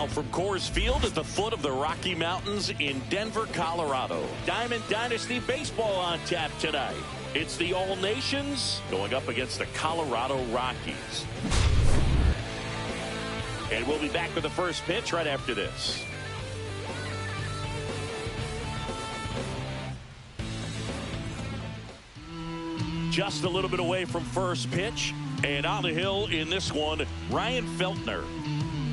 Now from Coors Field at the foot of the Rocky Mountains in Denver, Colorado. Diamond Dynasty Baseball on tap tonight. It's the All Nations going up against the Colorado Rockies. And we'll be back with the first pitch right after this. Just a little bit away from first pitch. And on the hill in this one, Ryan Feltner.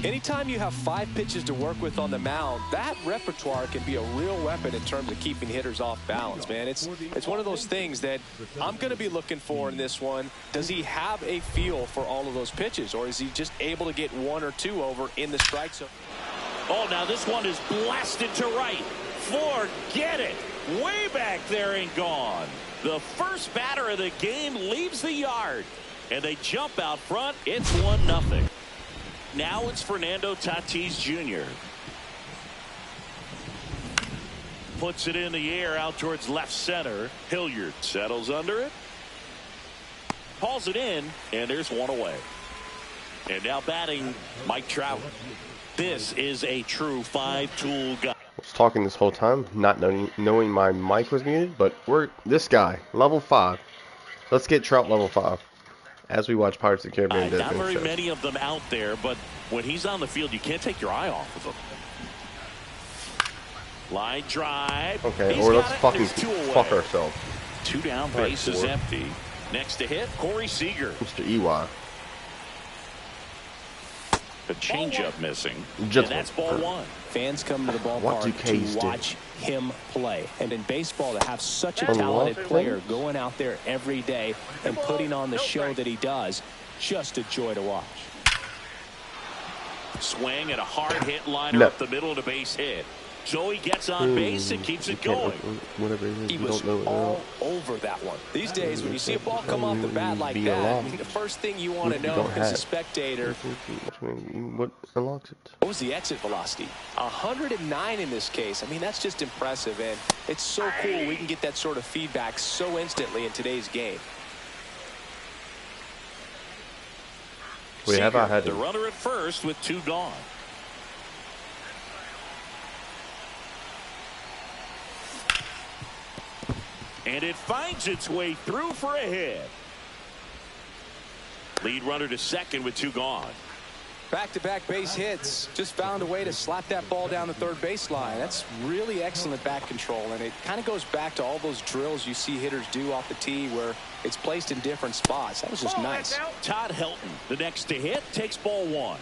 Anytime you have 5 pitches to work with on the mound, that repertoire can be a real weapon in terms of keeping hitters off balance, man. It's one of those things that I'm going to be looking for in this one. Does he have a feel for all of those pitches, or is he just able to get 1 or 2 over in the strike zone? Oh, now this one is blasted to right. Forget it. Way back there and gone. The first batter of the game leaves the yard, and they jump out front. It's 1-0. Now it's Fernando Tatis Jr. Puts it in the air out towards left center. Hilliard settles under it. Hauls it in, and there's one away. And now batting Mike Trout. This is a true 5-tool guy. I was talking this whole time, not knowing my mic was muted, but this guy, level 5. Let's get Trout level 5. As we watch Pirates of the Caribbean. Not very many of them out there, but when he's on the field, you can't take your eye off of him. Line drive. Okay, or let's fucking fuck ourselves. 2 down, base is empty. Next to hit, Corey Seager. Mr. EY. The changeup missing. And that's ball 1. Fans come to the ballpark to watch him play. And in baseball, to have such a talented player going out there every day and putting on the show that he does, just a joy to watch. Swing and a hard hit liner up the middle of the base hit. Joey gets on base and keeps it going. Whatever it is, he was all over that one. These days, when you see a ball come off the bat like that, I mean, the first thing you want to know as a spectator, what unlocks it? What was the exit velocity? 109 in this case. I mean, that's just impressive, and it's so cool we can get that sort of feedback so instantly in today's game. We have our head. The runner at first with 2 gone. And it finds its way through for a hit. Lead runner to second with 2 gone. Back-to-back base hits. Just found a way to slap that ball down the third baseline. That's really excellent bat control, and it kind of goes back to all those drills you see hitters do off the tee where it's placed in different spots. That was just nice. Todd Helton, the next to hit, takes ball 1.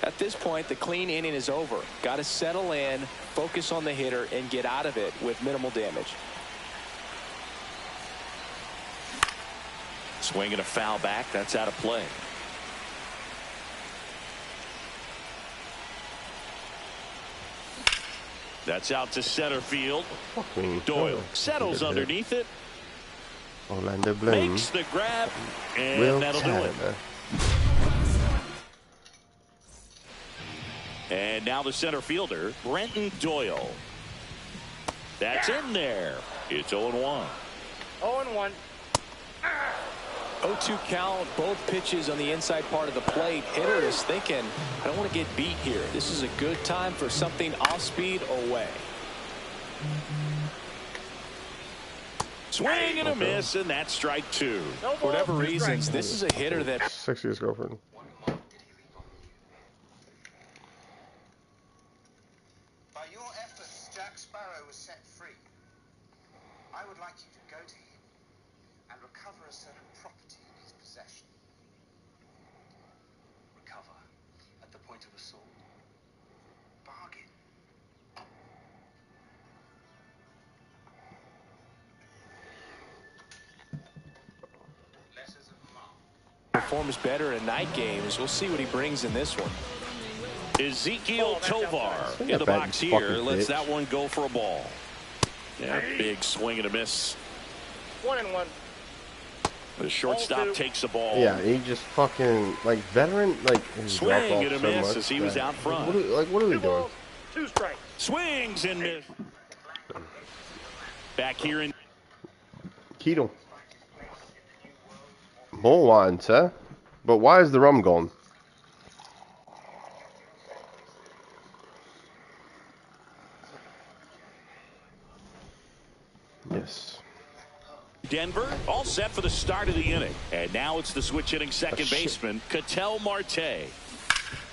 At this point, the clean inning is over. Got to settle in, focus on the hitter, and get out of it with minimal damage. Swing and a foul back. That's out of play. That's out to center field. Doyle settles underneath it. Orlando Bloom makes the grab, and that'll do it. And now the center fielder, Brenton Doyle. That's in there. It's 0-1. 0-1. 0-2 count, both pitches on the inside part of the plate. Hitter is thinking, I don't want to get beat here. This is a good time for something off speed away. Swing and a miss, and that's strike 2. For whatever reasons, this is a hitter that... Sexiest girlfriend. By your efforts, Jack Sparrow was set free. I would like you to go to him and recover a certain property in his possession. Recover at the point of assault. Bargain. Letters of marque. Performs better in night games. We'll see what he brings in this one. Ezekiel Tovar in the box here. Lets that one go for a ball. Yeah, big swing and a miss. 1-1. The shortstop takes the ball. Yeah, he just fucking like veteran swing and a miss as he was out front. What are we doing? 2 strikes. Swings and miss. Back here in Keto. Ball wine, sir. But why is the rum gone? Denver, all set for the start of the inning. And now it's the switch hitting second baseman, Ketel Marte.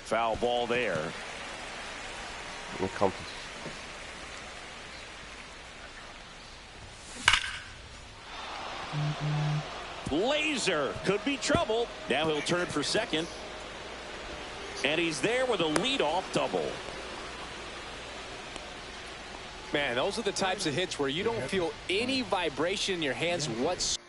Foul ball there. Laser could be trouble. Now he'll turn for second. And he's there with a leadoff double. Man, those are the types of hits where you don't feel any vibration in your hands whatsoever.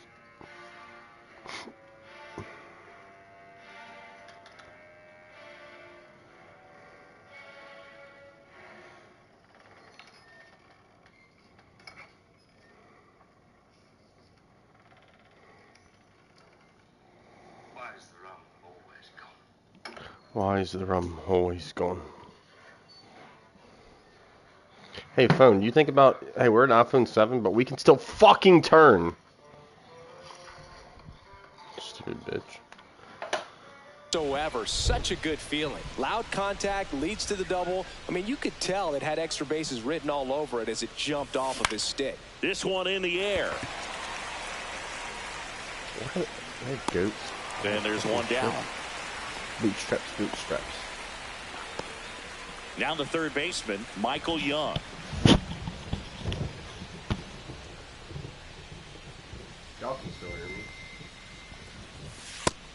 Why is the rum always gone? Hey, phone, you think about, hey, we're an iPhone 7, but we can still fucking turn. Stupid bitch. Such a good feeling. Loud contact leads to the double. I mean, you could tell it had extra bases written all over it as it jumped off of his stick. This one in the air. What? Goats. And there's one down. Bootstraps, bootstraps. Now the third baseman, Michael Young. Y'all can still hear me.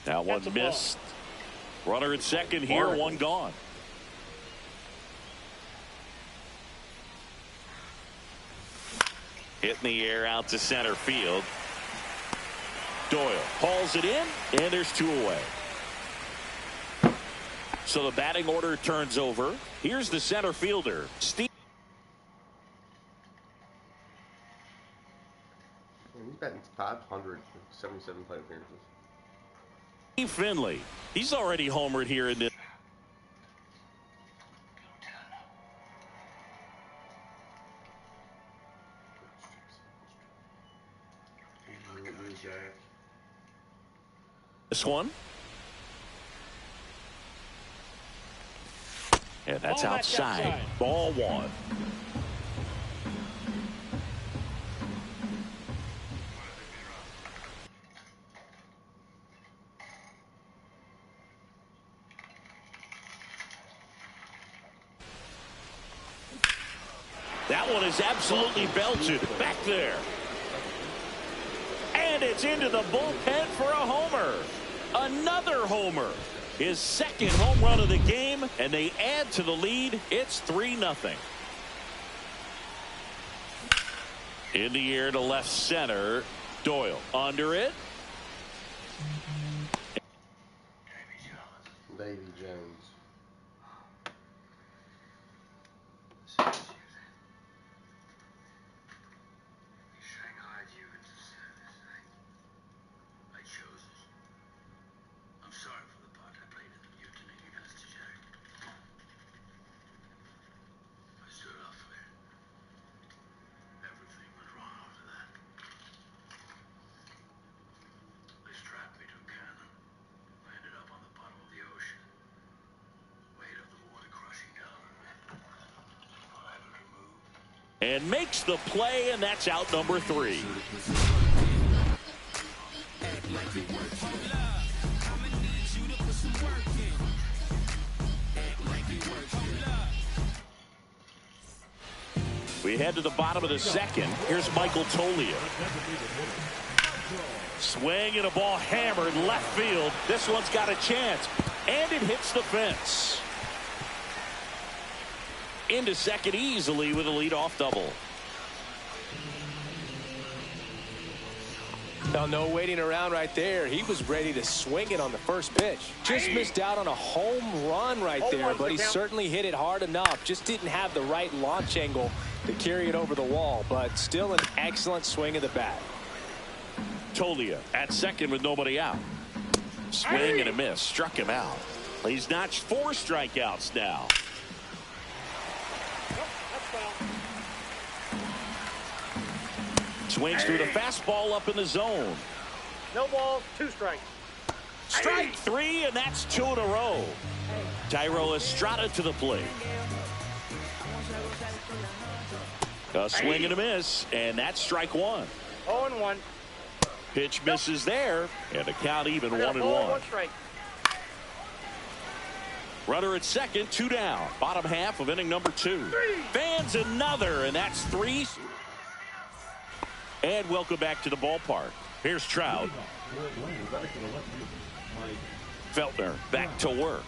That one missed. Runner at second here, one gone. Hit in the air out to center field. Doyle hauls it in, and there's two away. So the batting order turns over. Here's the center fielder, Steve. He's batting 577 plate appearances. Steve Finley. He's already homered here in this. This one. And that's outside. Ball one. That one is absolutely belted back there. And it's into the bullpen for a homer. Another homer. His second home run of the game, and they add to the lead. It's 3-0. In the air to left center. Doyle under it. Davy Jones. And makes the play, and that's out number 3. We head to the bottom of the second. Here's Michael Toglia. Swing and a ball hammered left field. This one's got a chance, and it hits the fence. Into second easily with a leadoff double. Now, no waiting around right there. He was ready to swing it on the first pitch. Just missed out on a home run right there, but he certainly hit it hard enough. Just didn't have the right launch angle to carry it over the wall, but still an excellent swing of the bat. Toglia at second with nobody out. Swing and a miss. Struck him out. He's notched 4 strikeouts now. Swings through the fastball up in the zone. No balls, 2 strikes. Strike 3, and that's 2 in a row. Tyro Estrada to the plate. A swing and a miss, and that's strike 1. 0-1. Pitch misses there, and the count even 1-1. 1 strike. Runner at second, 2 down. Bottom half of inning number 2. Fans another, and that's 3. And welcome back to the ballpark. Here's Trout. Feltner back to work.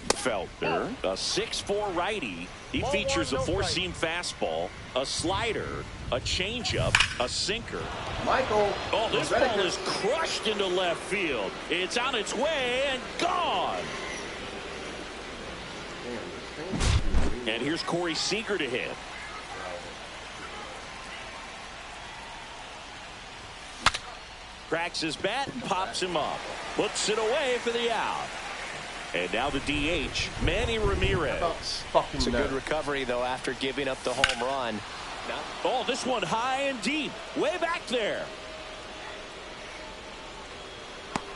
Feltner, a 6'4" righty. He features a 4-seam fastball, a slider, a changeup, a sinker. Michael. Oh, this ball is crushed into left field. It's on its way and gone. And here's Corey Seager to hit. Cracks his bat and pops him up. Puts it away for the out. And now the DH, Manny Ramirez. It's a good recovery, though, after giving up the home run. Oh, this one high and deep. Way back there.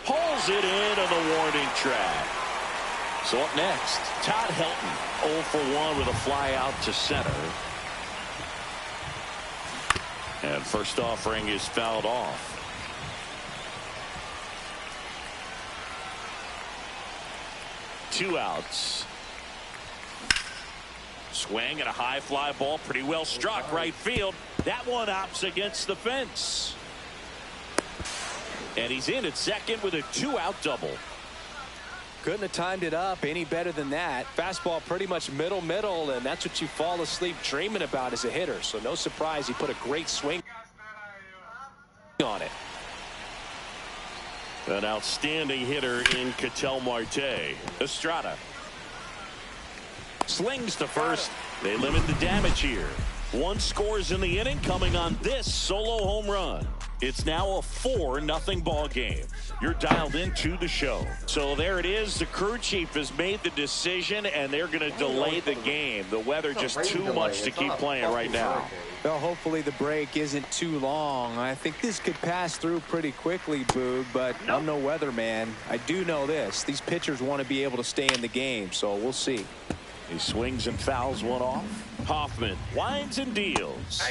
Pulls it in on the warning track. So up next, Todd Helton, 0 for 1 with a fly out to center. And first offering is fouled off. Two outs. Swing and a high fly ball, pretty well struck right field. That one opts against the fence. And he's in at second with a 2-out double. Couldn't have timed it up any better than that. Fastball pretty much middle, and that's what you fall asleep dreaming about as a hitter. So no surprise he put a great swing on it. An outstanding hitter in Ketel Marte. Estrada slings to first. They limit the damage here. 1 scores in the inning, coming on this solo home run. It's now a 4-0 ball game. You're dialed into the show. So there it is. The crew chief has made the decision, and they're going to delay the game. The weather just too much to keep playing right now. Well, hopefully the break isn't too long. I think this could pass through pretty quickly, Boog, but I'm no weatherman. I do know this. These pitchers want to be able to stay in the game, so we'll see. He swings and fouls one off. Hoffman winds and deals.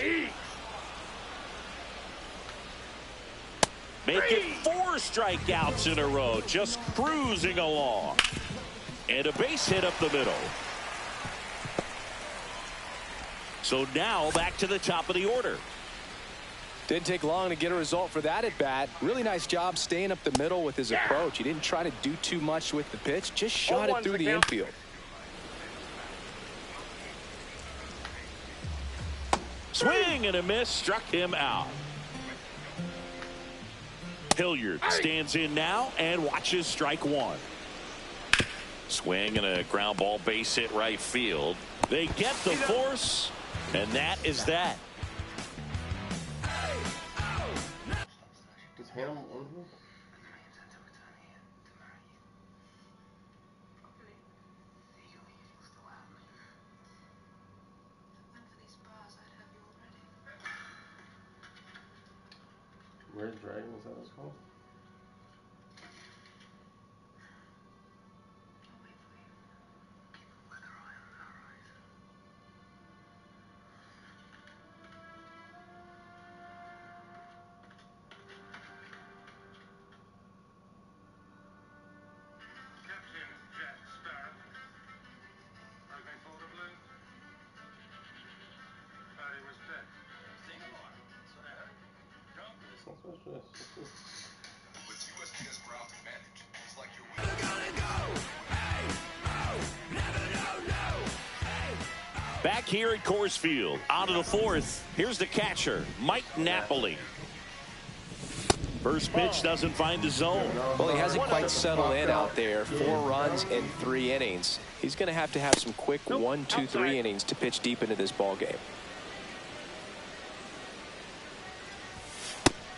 Make it 4 strikeouts in a row, just cruising along. And a base hit up the middle. So now back to the top of the order. Didn't take long to get a result for that at bat. Really nice job staying up the middle with his approach. He didn't try to do too much with the pitch, just shot it through the infield. Swing and a miss, struck him out. Hilliard stands in now and watches strike 1. Swing and a ground ball, base hit right field. They get the force, and that is that. Is Hannah on here? Red Dragon, is that what it's called? With USPS Ground Advantage, it's like you're Back here at Coors Field, out of the 4th, here's the catcher, Mike Napoli. First pitch doesn't find the zone. Well, he hasn't quite settled in out there. 4 runs in 3 innings. He's going to have some quick 1, 2, 3 innings to pitch deep into this ball game.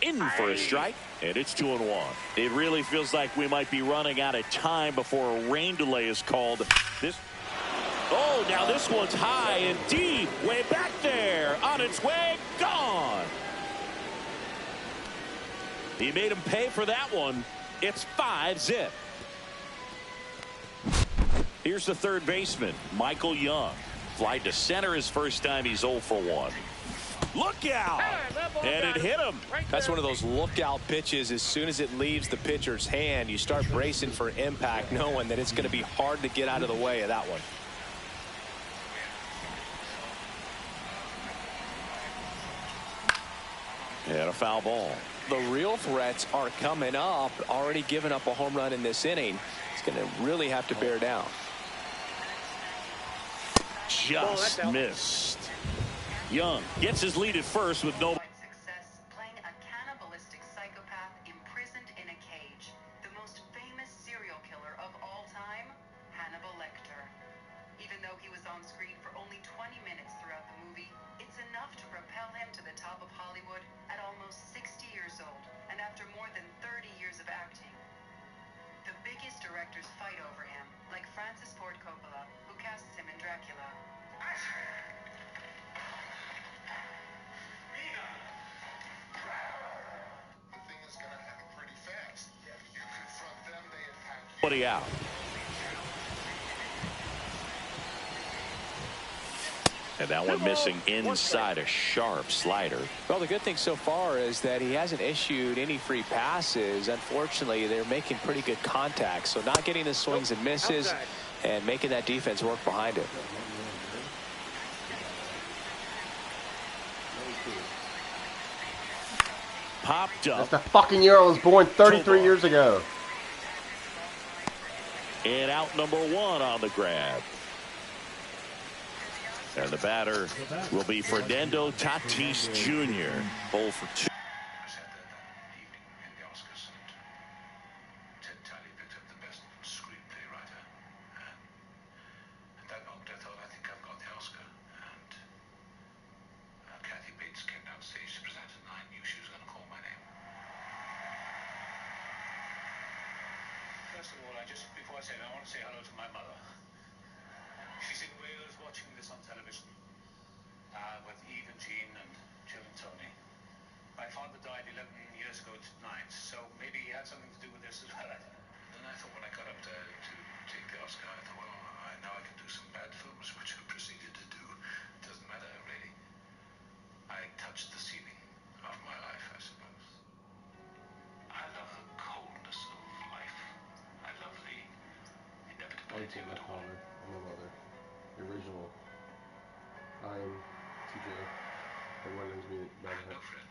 In for a strike, and it's 2-1. It really feels like we might be running out of time before a rain delay is called. Oh, now this one's high and deep, way back there, on its way, gone. He made him pay for that one. It's 5-zip. Here's the third baseman, Michael Young. Fly to center his first time. He's 0 for 1. Look out. And it hit him. That's one of those lookout pitches. As soon as it leaves the pitcher's hand, you start bracing for impact, knowing that it's going to be hard to get out of the way of that one. And a foul ball. The real threats are coming up. Already given up a home run in this inning. It's going to really have to bear down. Just missed. Young gets his lead at first with no. Success playing a cannibalistic psychopath imprisoned in a cage. The most famous serial killer of all time, Hannibal Lecter. Even though he was on screen for only 20 minutes throughout the movie, it's enough to propel him to the top of Hollywood at almost 60 years old and after more than 30 years of acting. The biggest directors fight over him, like Francis Ford Coppola, who casts him in Dracula. Out. And that one missing inside a sharp slider. Well, the good thing so far is that he hasn't issued any free passes. Unfortunately, they're making pretty good contact, so not getting the swings and misses and making that defense work behind it. Popped up. That's the fucking year I was born, 33 years ago. And out number one on the grab. And the batter will be Fernando Tatis Jr. 0 for 2. First of all, before I say that, I want to say hello to my mother. She's in Wales watching this on television with Eve and Jean and Jill and Tony. My father died 11 years ago tonight, so maybe he had something to do with this as well. Then I thought when I got up there to take the Oscar, I thought, well, now I can do some bad films, which I proceeded to do. It doesn't matter, really. I touched the ceiling of my life, I suppose. I love the coldness of life. I love the inevitability of it all. I'm a mother. The original. I'm TJ. Everyone knows me. I have no friends.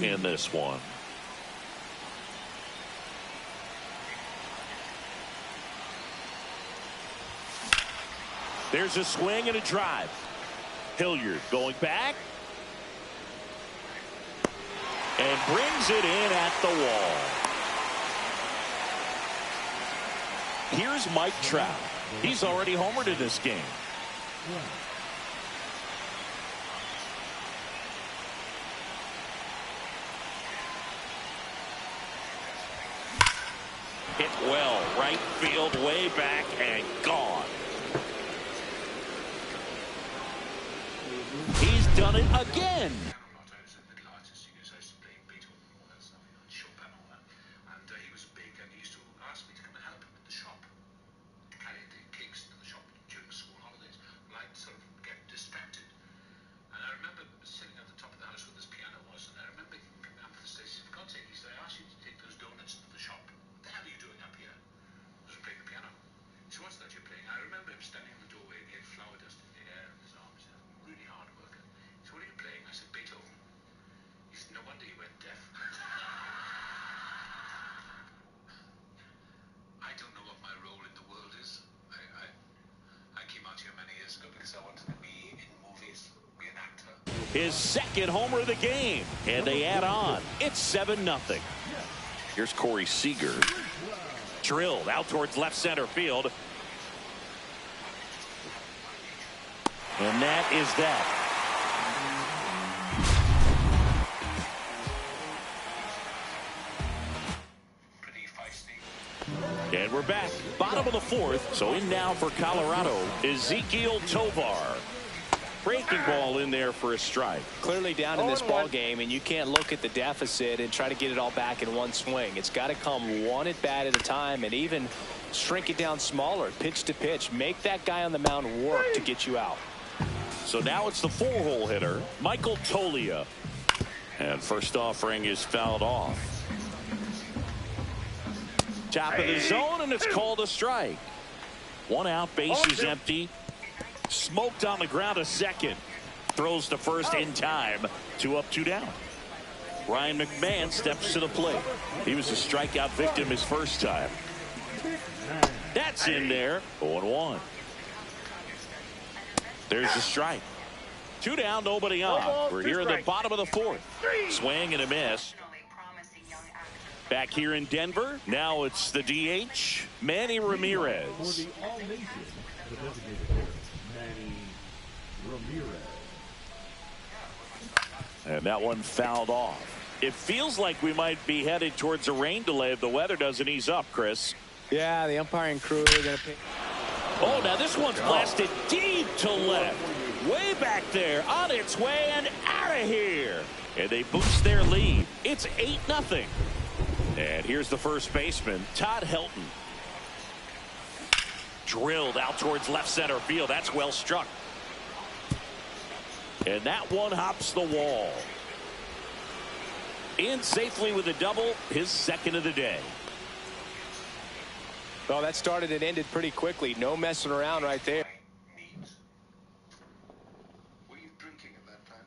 in this one. There's a swing and a drive. Hilliard going back. And brings it in at the wall. Here's Mike Trout. He's already homered in this game. Hit well, right field, way back, and gone. He's done it again. His second homer of the game, and they add on. It's 7-0. Here's Corey Seager. Drilled out towards left center field. And that is that. And we're back. Bottom of the fourth. So in now for Colorado, Ezequiel Tovar. Breaking ball in there for a strike. Clearly down in this ball game, and you can't look at the deficit and try to get it all back in one swing. It's got to come one at bat at a time, and even shrink it down smaller, pitch to pitch. Make that guy on the mound work to get you out. So now it's the 4-hole hitter, Michael Toglia. And first offering is fouled off. Top of the zone, and it's called a strike. One out, bases empty. Smoked on the ground a second. Throws to first in time. 2 up, 2 down. Ryan McMahon steps to the plate. He was a strikeout victim his first time. That's in there. 0-1. There's the strike. 2 down, nobody on. We're here in the bottom of the fourth. Swing and a miss. Back here in Denver. Now it's the DH, Manny Ramirez. And that one fouled off. It feels like we might be headed towards a rain delay if the weather doesn't ease up, Chris. Yeah, the umpiring crew are going to pick. Oh, now this one's blasted deep to left. Way back there, on its way and out of here. And they boost their lead. It's 8-0. And here's the first baseman, Todd Helton. Drilled out towards left center field. That's well struck. And that one hops the wall. In safely with a double, his second of the day. Well, that started and ended pretty quickly. No messing around right there. Were you drinking at that time?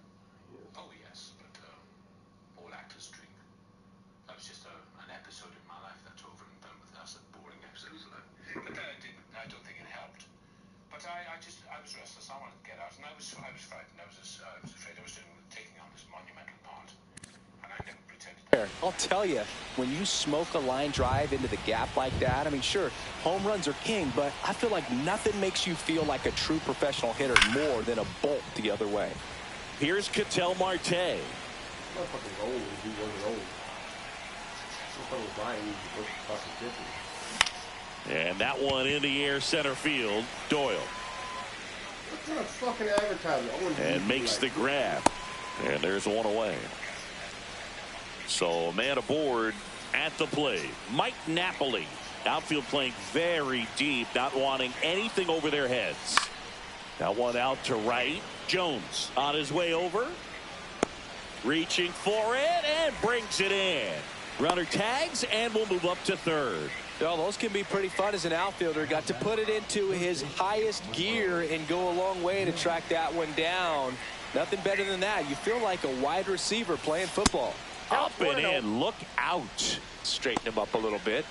Oh, yes, but all actors drink. That was just an episode in my life that's over and done with. That's a boring episode of life. But I don't think it helped. But I was restless. I wanted to get out, and I was frightened. I was afraid I was taking on this monumental part, and I never pretended. I'll tell you, when you smoke a line drive into the gap like that, I mean, sure, home runs are king, but I feel like nothing makes you feel like a true professional hitter more than a bolt the other way. Here's Ketel Marte. And that one in the air center field. Doyle. And makes the grab. And there's one away. So a man aboard at the plate. Mike Napoli. Outfield playing very deep, not wanting anything over their heads. That one out to right. Jones on his way over. Reaching for it and brings it in. Runner tags and will move up to third. Well, those can be pretty fun as an outfielder. Got to put it into his highest gear and go a long way to track that one down. Nothing better than that. You feel like a wide receiver playing football. Up and in. Look out. Straighten him up a little bit.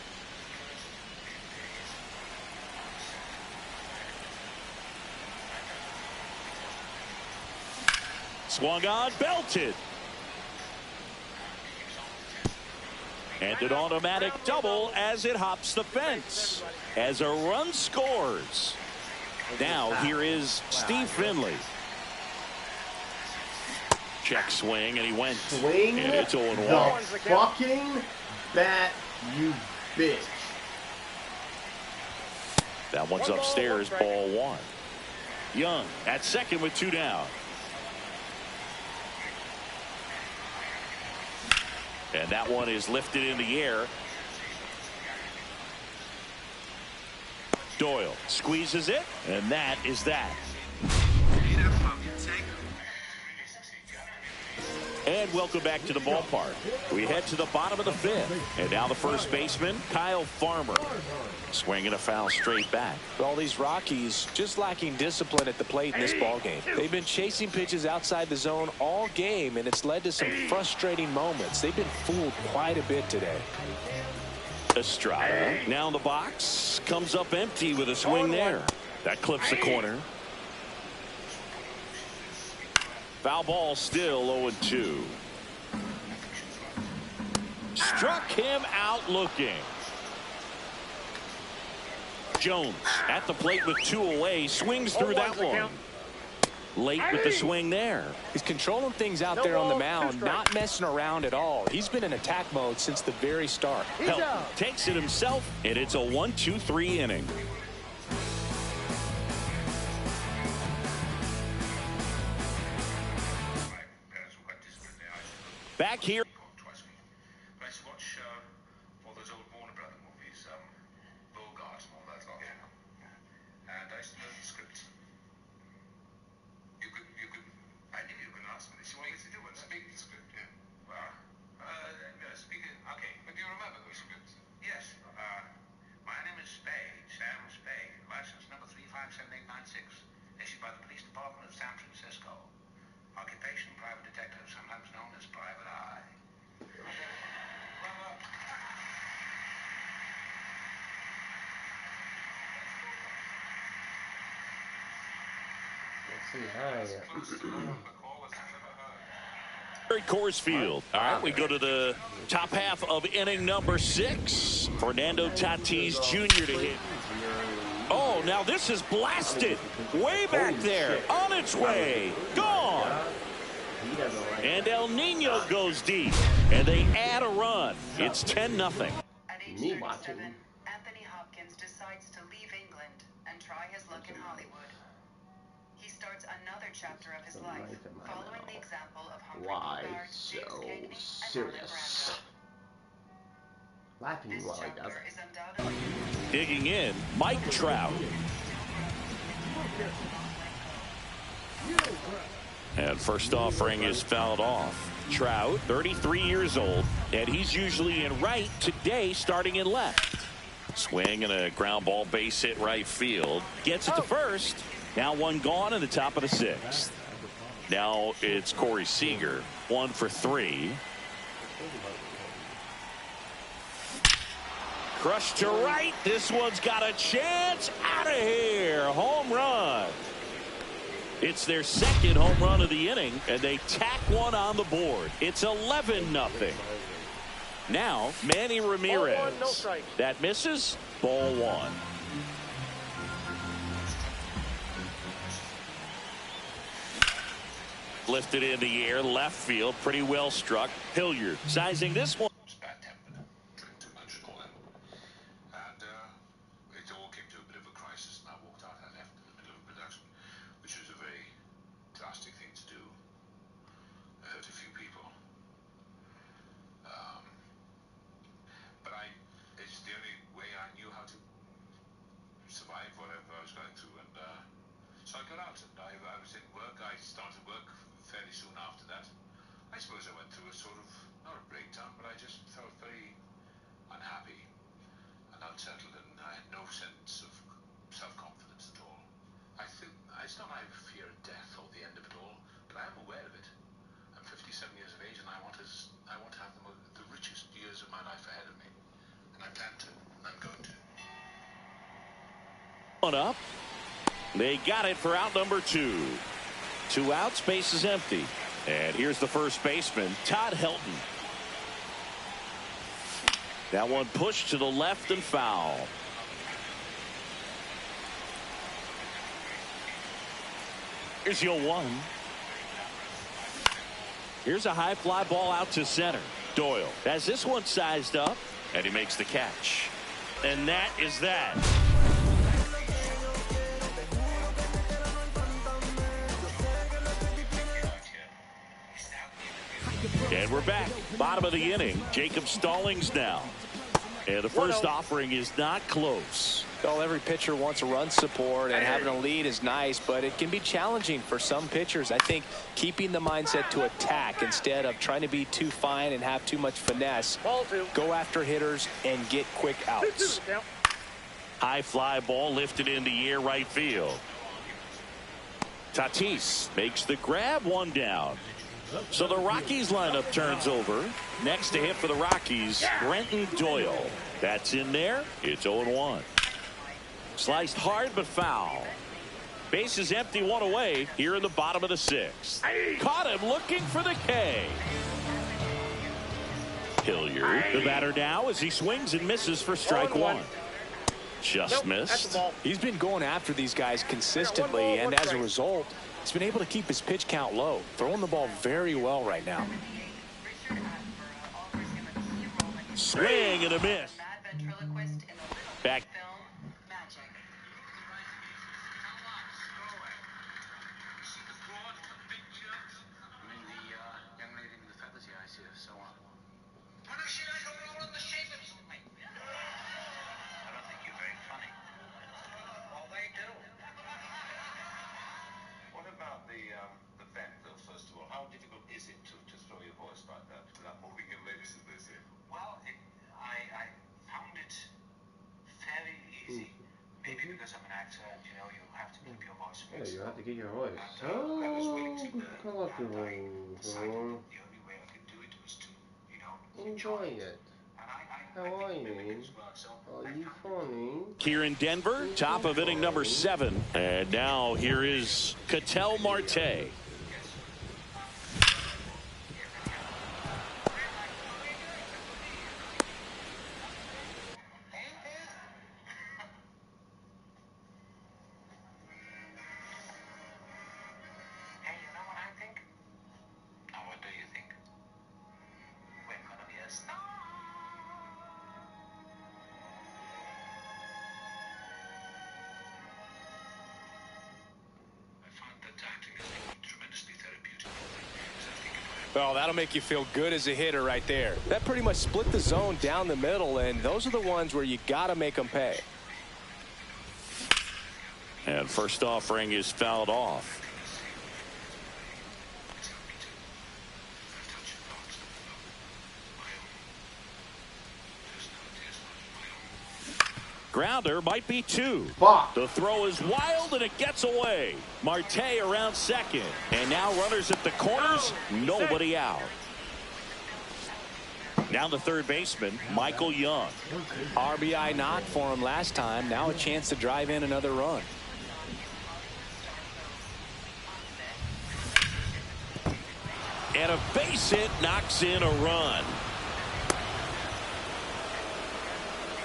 Swung on, belted. And an automatic double as it hops the fence. As a run scores. Now here is Steve Finley. Check swing, and he went. Swing and it's 0-1. the fucking bat, you bitch. That one's upstairs, ball one. Young at second with 2 down. And that one is lifted in the air. Doyle squeezes it, and that is that. And welcome back to the ballpark. We head to the bottom of the 5th. And now the first baseman, Kyle Farmer. Swinging a foul straight back. All these Rockies just lacking discipline at the plate in this ballgame. They've been chasing pitches outside the zone all game, and it's led to some frustrating moments. They've been fooled quite a bit today. Estrada now in the box. Comes up empty with a swing there. That clips the corner. Foul ball, still 0-2. Struck him out looking. Jones at the plate with 2 away. Swings through that one. Late with the swing there. He's controlling things out there on the mound, not messing around at all. He's been in attack mode since the very start. Helton takes it himself, and it's a 1-2-3 inning. Back here. I used to watch all those old Warner Brother movies, Bogart and all that lot. And I used to know the script. You could, I knew you could ask me this. You want me to do it? Speak the script, yeah. Well, speak it, okay. But do you remember those scripts? Yes. My name is Spade, Sam Spade, license number 357896, issued by the Police Department of San Francisco. Occupation, private detective, sometimes known as Private Eye. Coors Field. All right, we go to the top half of inning number 6. Fernando Tatis Jr. to hit. Oh, now this is blasted. Way back there. On its way. Gone. And El Nino goes deep. And they add a run. It's 10-0. At age 37, Anthony Hopkins decides to leave England and try his luck in Hollywood. He starts another chapter of his life, following the example of Humphrey Bogart, James Cagney, and Marlon Brando. Laughing This while he does chapter it. is undoubtedly Digging in, Mike Trout. And first offering is fouled off. Trout, 33 years old, and he's usually in right, today starting in left. Swing and a ground ball base hit right field. Gets it to first. Now one gone in the top of the 6th. Now it's Corey Seager, 1 for 3. Crushed to right. This one's got a chance. Out of here. Home run. It's their second home run of the inning, and they tack one on the board. It's 11-0. Now, Manny Ramirez. Ball one, no strike. That misses. Ball 1. Lifted in the air, left field, pretty well struck. Hilliard sizing this one. Bad-tempered, drink too much and all that. And it all came to a bit of a crisis, and I walked out. I left in the middle of production, which was a very drastic thing to do. I hurt a few people. But it's the only way I knew how to survive whatever I was going through. And so I got out, and I was in work. I started work fairly soon after that. I suppose I went through a sort of, not a breakdown, but I just felt very unhappy and unsettled, and I had no sense of self-confidence at all. It's not my fear of death or the end of it all, but I am aware of it. I'm 57 years of age, and I want to have one up. They got it for out number 2. 2 outs, base is empty. And here's the first baseman, Todd Helton. That one pushed to the left and foul. Here's your 1. Here's a high fly ball out to center. Doyle has this one sized up, and he makes the catch. And that is that. And we're back. Bottom of the inning. Jacob Stallings now. And the first offering is not close. Well, every pitcher wants a run support, and having a lead is nice, but it can be challenging for some pitchers. I think keeping the mindset to attack instead of trying to be too fine and have too much finesse. Go after hitters and get quick outs. High fly ball lifted in the air right field. Tatis makes the grab, 1 down. So the Rockies lineup turns over. Next to hit for the Rockies, Brenton Doyle. That's in there. It's 0-1. Sliced hard but foul. Base is empty, 1 away here in the bottom of the 6th. Caught him looking for the K. Hilliard, the batter now as he swings and misses for strike 1. Just missed. He's been going after these guys consistently, and as a result, he's been able to keep his pitch count low, throwing the ball very well right now. Swing and a miss. Back. Yeah, you have to get your voice. Oh, colorful. Enjoying it. How are you, man? Are you funny? Here in Denver, top of inning number 7. And now here is Ketel Marte. Well, that'll make you feel good as a hitter right there. That pretty much split the zone down the middle, and those are the ones where you got to make them pay. And first offering is fouled off. Grounder might be 2. Fuck. The throw is wild and it gets away. Marte around second. And now runners at the corners. Nobody out. Now the third baseman, Michael Young. RBI knock for him last time. Now a chance to drive in another run. And a base hit knocks in a run.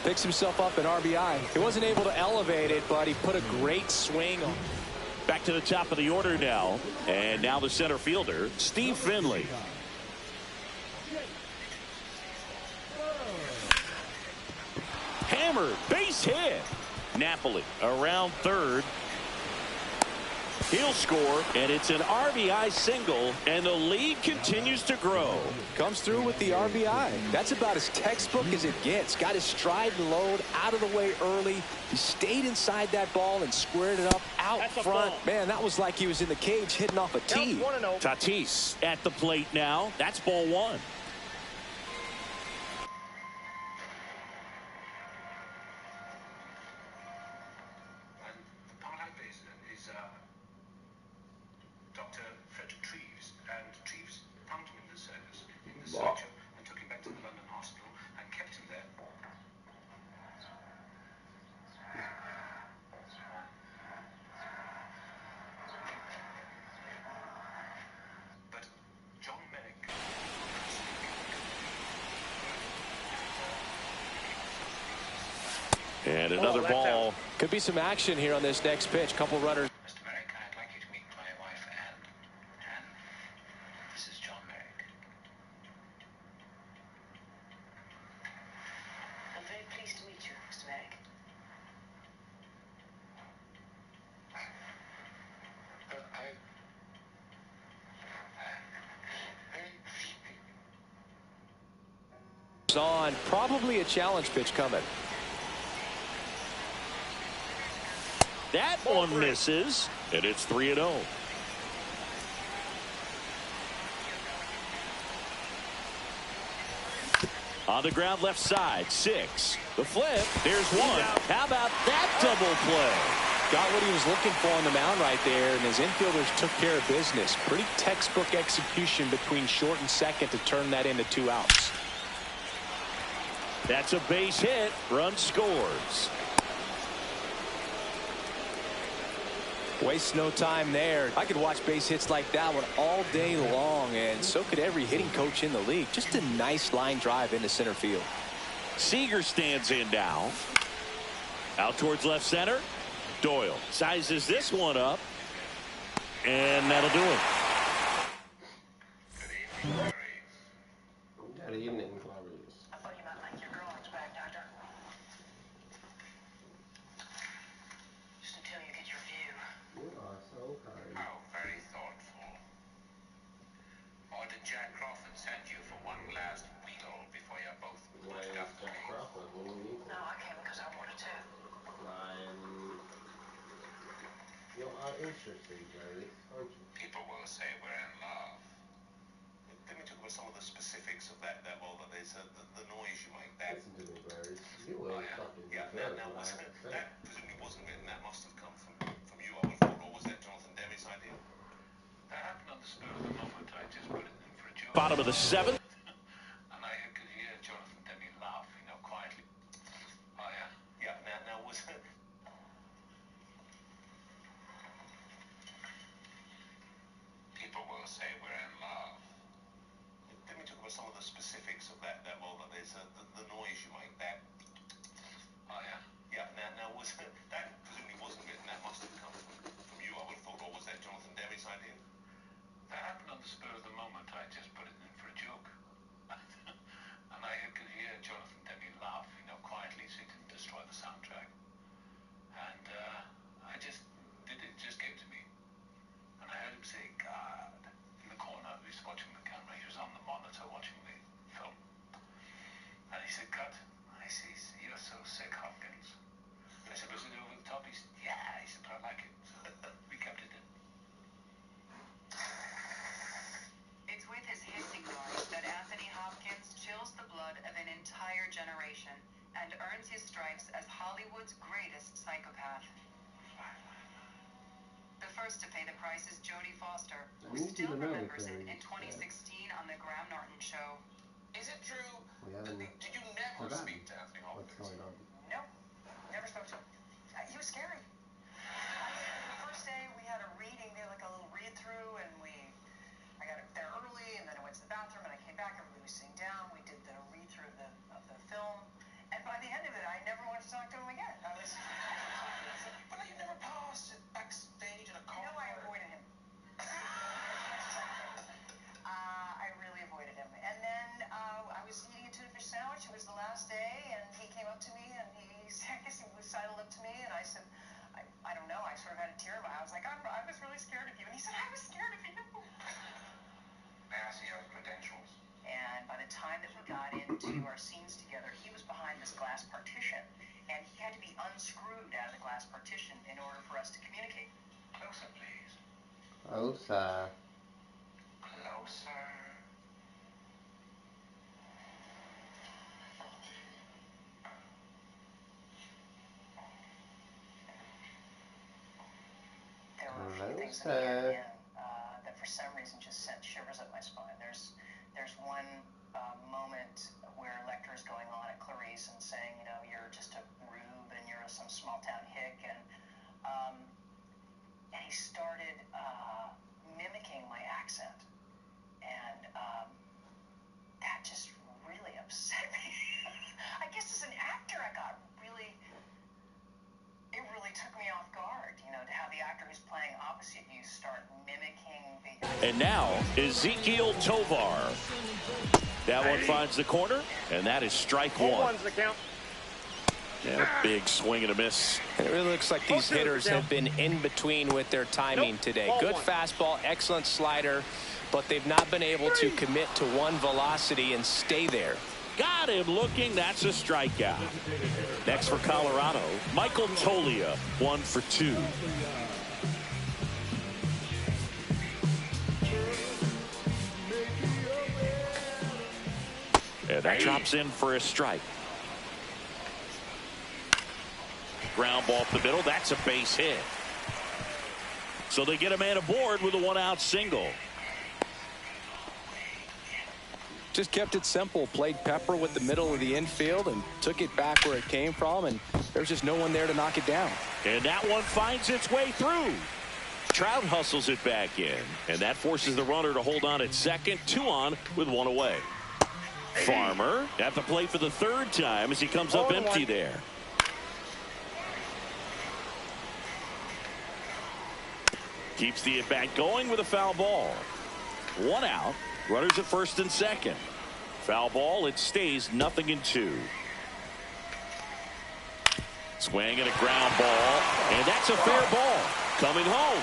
Picks himself up an RBI. He wasn't able to elevate it, but he put a great swing on. Back to the top of the order now. And now the center fielder, Steve Finley. Hammered, base hit. Napoli around third. He'll score, and it's an RBI single, and the lead continues to grow. Comes through with the RBI. That's about as textbook as it gets. Got his stride and load out of the way early. He stayed inside that ball and squared it up out front. Man, that was like he was in the cage hitting off a tee. Tatis at the plate now. That's ball 1. And took him back to the London hospital and kept him there. And another ball. Could be some action here on this next pitch. Couple runners. Mr. Merrick, I'd like you to meet my wife, Anne. Anne, this is John Merrick. I'm very pleased to meet you, Mr. Merrick. On probably a challenge pitch coming. That one misses, and it's 3-0. On the ground left side, 6. The flip, there's 1. How about that double play? Got what he was looking for on the mound right there, and his infielders took care of business. Pretty textbook execution between short and second to turn that into 2 outs. That's a base hit. Run scores. Wastes no time there. I could watch base hits like that one all day long, and so could every hitting coach in the league. Just a nice line drive into center field. Seager stands in now. Out towards left center. Doyle sizes this one up, and that'll do it. Good evening, Clarice. I thought you might like your girl back, Doctor. Just until you get your view. You are so kind. How very thoughtful. Or did Jack Crawford send you for one last wheel before you're both put it up to me? No, I came because I wanted to. You are interesting, Clarice, aren't you? People will say we're in love. Let me talk about some of the specifics of that well, that is the noise you make. That. Listen to me, Clarice. You ain't fucking Now, good. that presumably wasn't written. That must have come from you, I would have thought. Or was that Jonathan Demi's idea? That happened on the spur of the moment. I just put it in for a joke. Bottom of the 7th. And I could hear Jonathan Demi laugh, quietly. Oh, yeah. Yeah, now was it? People will say we're in love. Let me talk about some of the specifics of that well, that is the noise you make. That. Oh, yeah. Yeah, now was it? That presumably wasn't written. That must have come from you, I would have thought. Or was that Jonathan Demi's idea? That happened on the spur of the moment. I just put it in for a joke. And I could hear Jonathan Demi laugh, quietly, so he didn't destroy the soundtrack. And I just did it. Just came to me. And I heard him say, God, in the corner. He was watching the camera. He was on the monitor watching the film. And he said, cut. I said, you're so sick, Hopkins. I said, was it over the top? He said, yeah. He said, but I like it. So we kept it in. It's with his hissing noise that Anthony Hopkins chills the blood of an entire generation and earns his stripes as Hollywood's greatest psychopath. The first to pay the price is Jodie Foster, who still remembers it in 2016 on The Graham Norton Show. Is it true? Did you never speak to Anthony Hopkins? What's going on? No, never spoke to him. He was scary. The first day we had a reading, they had like a little read-through, and I got there early, and then I went to the bathroom, and I came back, everybody was sitting down, we did the read-through of the film, and by the end of it, I never wanted to talk to him again. But you never passed it backstage in a car. No, I avoided him. I really avoided him. And then I was eating a tuna fish sandwich. It was the last day, and he came up to me, and he sidled up to me, and I said, I don't know. I sort of had a tear in my eye. I was like, I was really scared of you. And he said, I was scared of you. May I see your credentials? And by the time that we got into our scenes together, he was behind this glass partition, and he had to be unscrewed out of the glass partition in order for us to communicate. Closer, please. Closer. Closer. There were a few things that he had in that for some reason just sent shivers up my spine. There's one moment where Lecter's going on at Clarice and saying, you're just a rube and you're some small town hick, and he started mimicking my accent, and that just really upset me. I guess as an actor I got really And now Ezekiel Tovar. That one finds the corner, and that is strike one. One's the count. And a big swing and a miss. And it really looks like these hitters have been in between with their timing today. Good fastball, excellent slider, but they've not been able to commit to one velocity and stay there. Got him looking. That's a strikeout. Next for Colorado, Michael Toglia, 1 for 2. And that drops in for a strike. Ground ball up the middle. That's a base hit. So they get a man aboard with a 1-out single. Just kept it simple. Played pepper with the middle of the infield and took it back where it came from, and there's just no one there to knock it down. And that one finds its way through. Trout hustles it back in, and that forces the runner to hold on at second. 2 on with 1 away. Farmer at the plate for the 3rd time as he comes up empty there. Keeps the at-bat going with a foul ball. 1 out. Runners at first and second. Foul ball. It stays 0-2. Swing and a ground ball. And that's a fair ball. Coming home.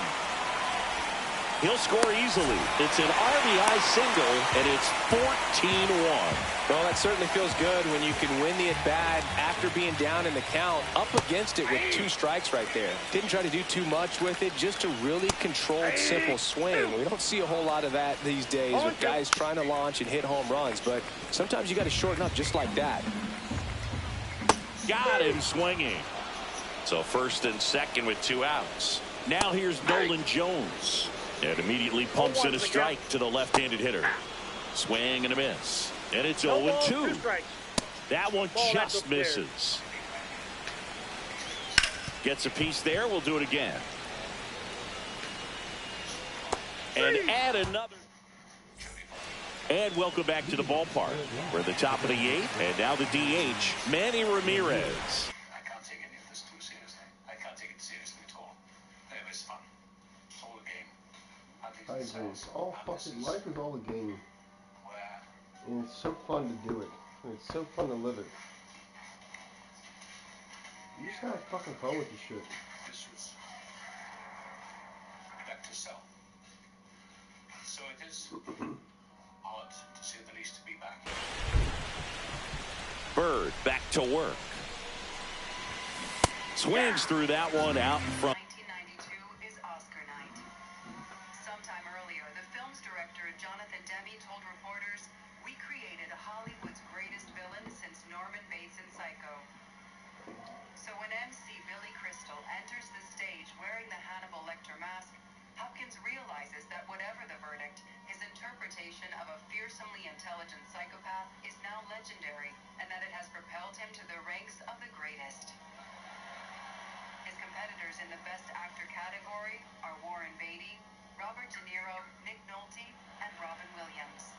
He'll score easily. It's an RBI single, and it's 14-1. Well, that certainly feels good when you can win the at-bat after being down in the count, up against it with 2 strikes right there. Didn't try to do too much with it, just a really controlled, simple swing. We don't see a whole lot of that these days with guys trying to launch and hit home runs, but sometimes you got to shorten up just like that. Got him swinging. So first and second with 2 outs. Now here's Nolan Jones. And immediately pumps in a strike to the left-handed hitter. Swing and a miss. And it's 0-2. That one just misses. Gets a piece there. We'll do it again. And add another. And welcome back to the ballpark. We're at the top of the 8th. And now the DH, Manny Ramirez. I can't take any of this too seriously. I can't take it seriously at all. It was fun. It's all a game. I agree. All fucking life is all a game. And it's so fun to do it. And it's so fun to live it. You just gotta have fucking fun with this shit. This was back to sell. So it is odd, to say the least, to be back. Bird back to work. Swings through that one out in front. 1992 is Oscar night. Sometime earlier, the film's director, Jonathan Demme, told reporters, "We created Hollywood's greatest villain since Norman Bates in Psycho." So when MC Billy Crystal enters the stage wearing the Hannibal Lecter mask, Hopkins realizes that whatever the verdict, his interpretation of a fearsomely intelligent psychopath is now legendary, and that it has propelled him to the ranks of the greatest. His competitors in the Best Actor category are Warren Beatty, Robert De Niro, Nick Nolte, and Robin Williams.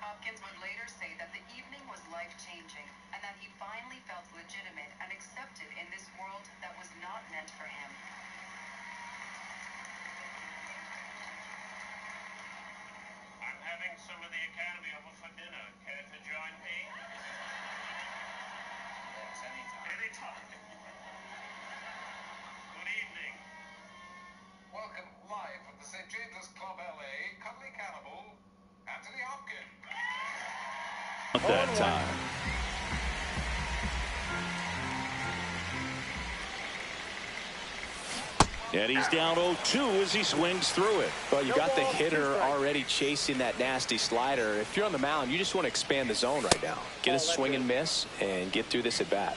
Hopkins would later say that the evening was life-changing, and that he finally felt legitimate and accepted in this world that was not meant for him. I'm having some of the Academy over for dinner. Care to join me? Yes, anytime. Good evening. Welcome live from the St. James's Club, LA, Cuddly Cannibal, Anthony Hopkins. At that time. And he's down 0-2 as he swings through it. Well, you got the hitter already chasing that nasty slider. If you're on the mound, you just want to expand the zone right now. Get a swing and miss and get through this at bat.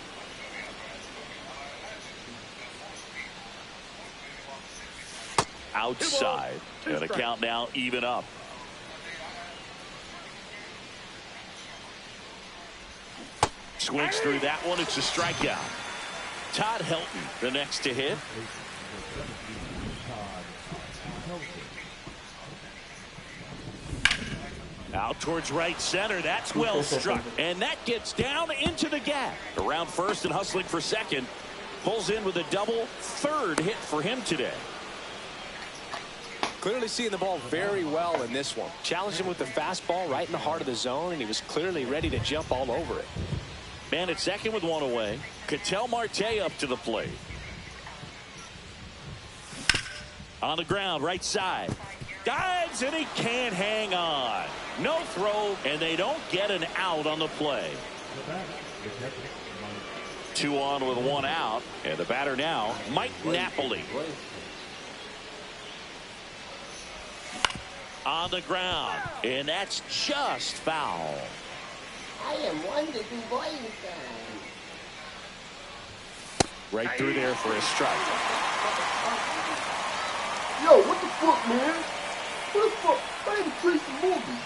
Outside. And the count now even up. Swings through that one. It's a strikeout. Todd Helton, the next to hit. Out towards right center. That's well struck. And that gets down into the gap. Around first and hustling for second. Pulls in with a double. Third hit for him today. Clearly seeing the ball very well in this one. Challenged him with the fastball right in the heart of the zone, and he was clearly ready to jump all over it. Man at second with one away. Ketel Marte up to the plate. On the ground, right side. Dives, and he can't hang on. No throw, and they don't get an out on the play. 2 on with 1 out, and the batter now, Mike Napoli. On the ground, and that's just foul. I am wonderful boy. Right through there for a strike. Yo, what the fuck, man? What the fuck? I ain't Tracy Morgan.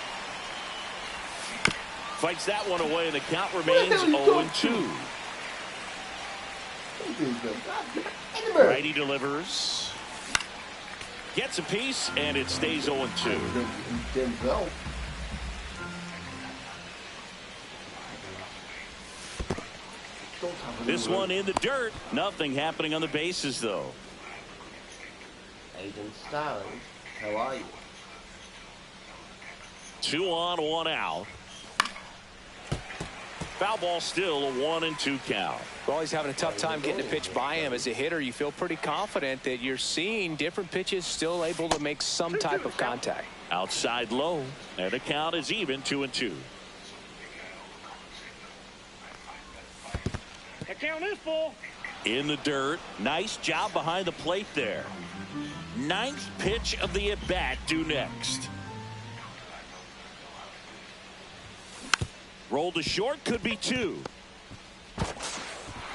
Fights that one away, and the count remains 0-2. Righty delivers. Gets a piece, and it stays 0-2. This one in the dirt. Nothing happening on the bases, though. Agent Styles, how are you? 2 on, 1 out. Foul ball still a 1-2 count. Well, he's having a tough time getting a pitch by him. As a hitter, you feel pretty confident that you're seeing different pitches still able to make some type of contact. Outside low, and the count is even 2-2. The count is full. In the dirt. Nice job behind the plate there. 9th pitch of the at-bat due next. Rolled to short, could be 2.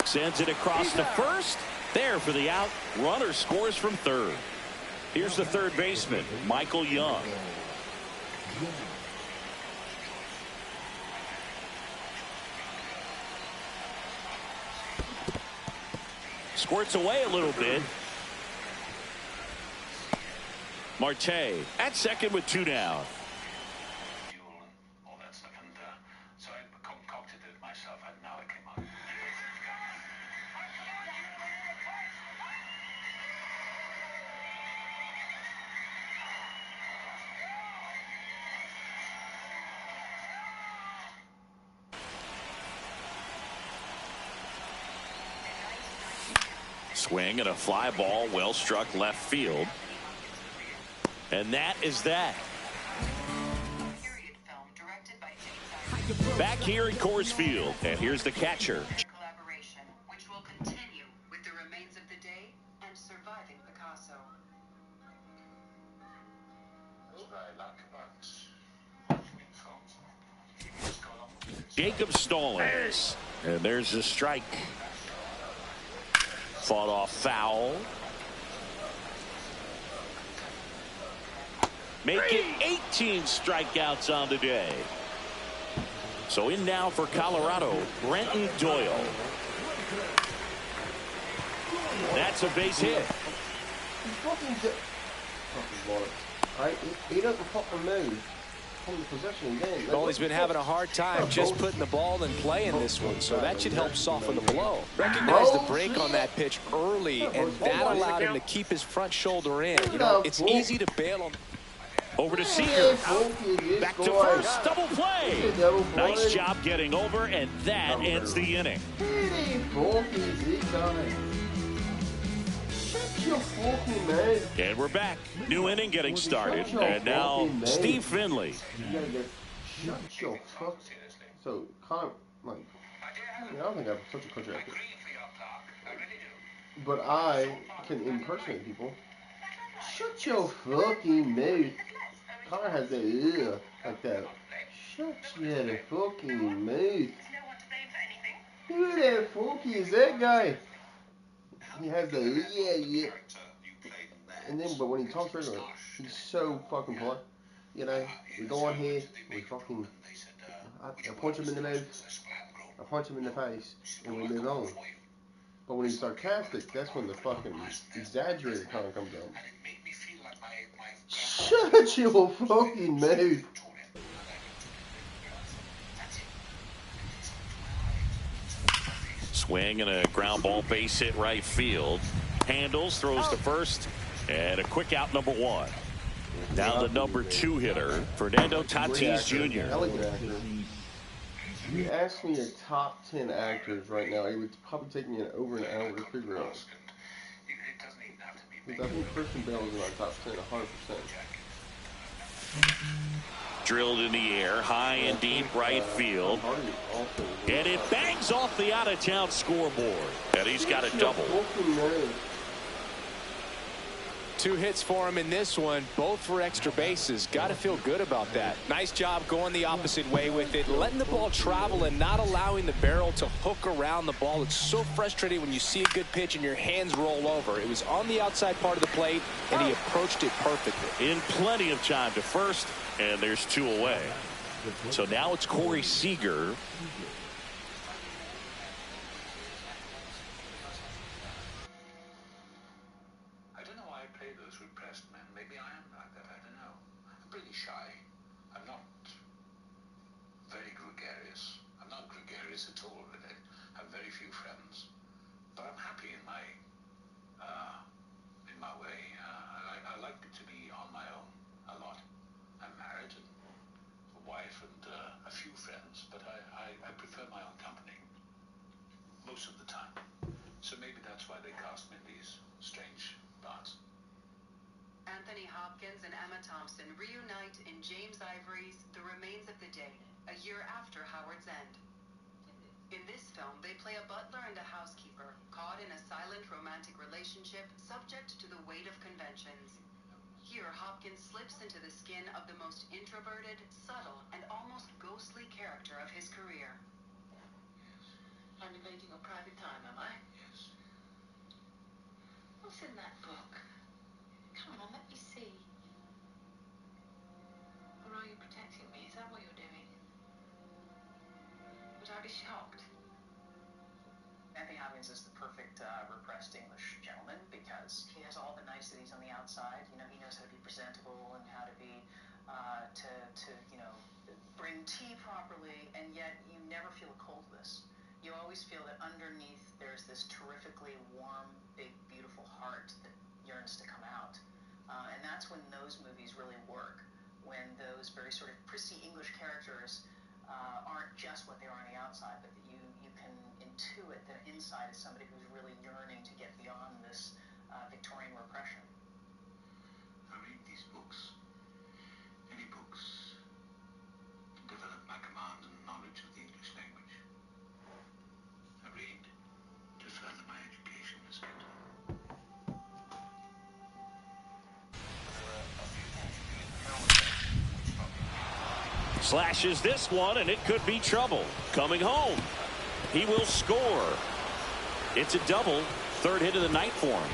Sends it across to first. There for the out. Runner scores from third. Here's the third baseman, Michael Young. Squirts away a little bit. Marte at second with 2 down. So I concocted it myself, and now it came out. Swing and a fly ball, well struck left field. And that is that. Back here at Coors Field, and here's the catcher. Collaboration, which will continue with the remains of the day and surviving Picasso. Jacob Stallings, and there's a strike. Fought off foul. Make it 18 strikeouts on the day. So in now for Colorado, Brenton Doyle. That's a base hit. He doesn't fucking move from the possession game. Well, he's been having a hard time just putting the ball in play in this one, so that should help soften the blow. Recognized the break on that pitch early, and that allowed him to keep his front shoulder in. You know, it's easy to bail on. Over to Seager. Back to first. Double play. Nice job getting over, and that ends the inning. And we're back. New inning getting started. And now Steve Finley. So, Connor, like, I don't think I have such a country accent. But I can impersonate people. Shut your fucking mouth. Connor has that ear like that. Shut your fucking mouth. Who the fuck is that guy? He has the yeah. And then, but when he talks regular, he's so fucking polite. You know, we go on here, we fucking, I punch him in the mouth, I punch him in the face, and we move on. But when he's sarcastic, that's when the fucking exaggerated comment comes out. Shut your fucking mouth. Swing and a ground ball, base hit right field. Handles, throws to first, and a quick out, number 1. Now the number 2 hitter, Fernando Tatis Jr. If you ask me your top 10 actors right now, it would probably take me over an hour to figure out. Because I think Christian Bale is in our top 10, 100%. Drilled in the air, high and deep right field. And it bangs off the out-of-town scoreboard. And he's got a double. 2 hits for him in this one, both for extra bases. Got to feel good about that. Nice job going the opposite way with it, letting the ball travel and not allowing the barrel to hook around the ball. It's so frustrating when you see a good pitch and your hands roll over. It was on the outside part of the plate, and he approached it perfectly. In plenty of time to first, and there's 2 away. So now it's Corey Seager. Reunite in James Ivory's The Remains of the Day, a year after Howard's End. In this film, they play a butler and a housekeeper caught in a silent romantic relationship subject to the weight of conventions. Here, Hopkins slips into the skin of the most introverted, subtle, and almost ghostly character of his career. I'm invading your private time, am I? Yes. What's in that book? Come on, let me see. Or are you protecting me? Is that what you're doing? Would I be shocked? Anthony Hopkins is the perfect repressed English gentleman because he has all the niceties on the outside. You know, he knows how to be presentable and how to be you know, bring tea properly, and yet you never feel a coldness. You always feel that underneath there's this terrifically warm, big, beautiful heart that yearns to come out. And that's when those movies really work, when those very sort of prissy English characters aren't just what they are on the outside, but that you can intuit that inside is somebody who's really yearning to get beyond this Victorian repression. I read these books, any books, to develop my command and knowledge of the English language. I read to further my education as a skill. Slashes this one, and it could be trouble. Coming home, he will score. It's a double, third hit of the night for him.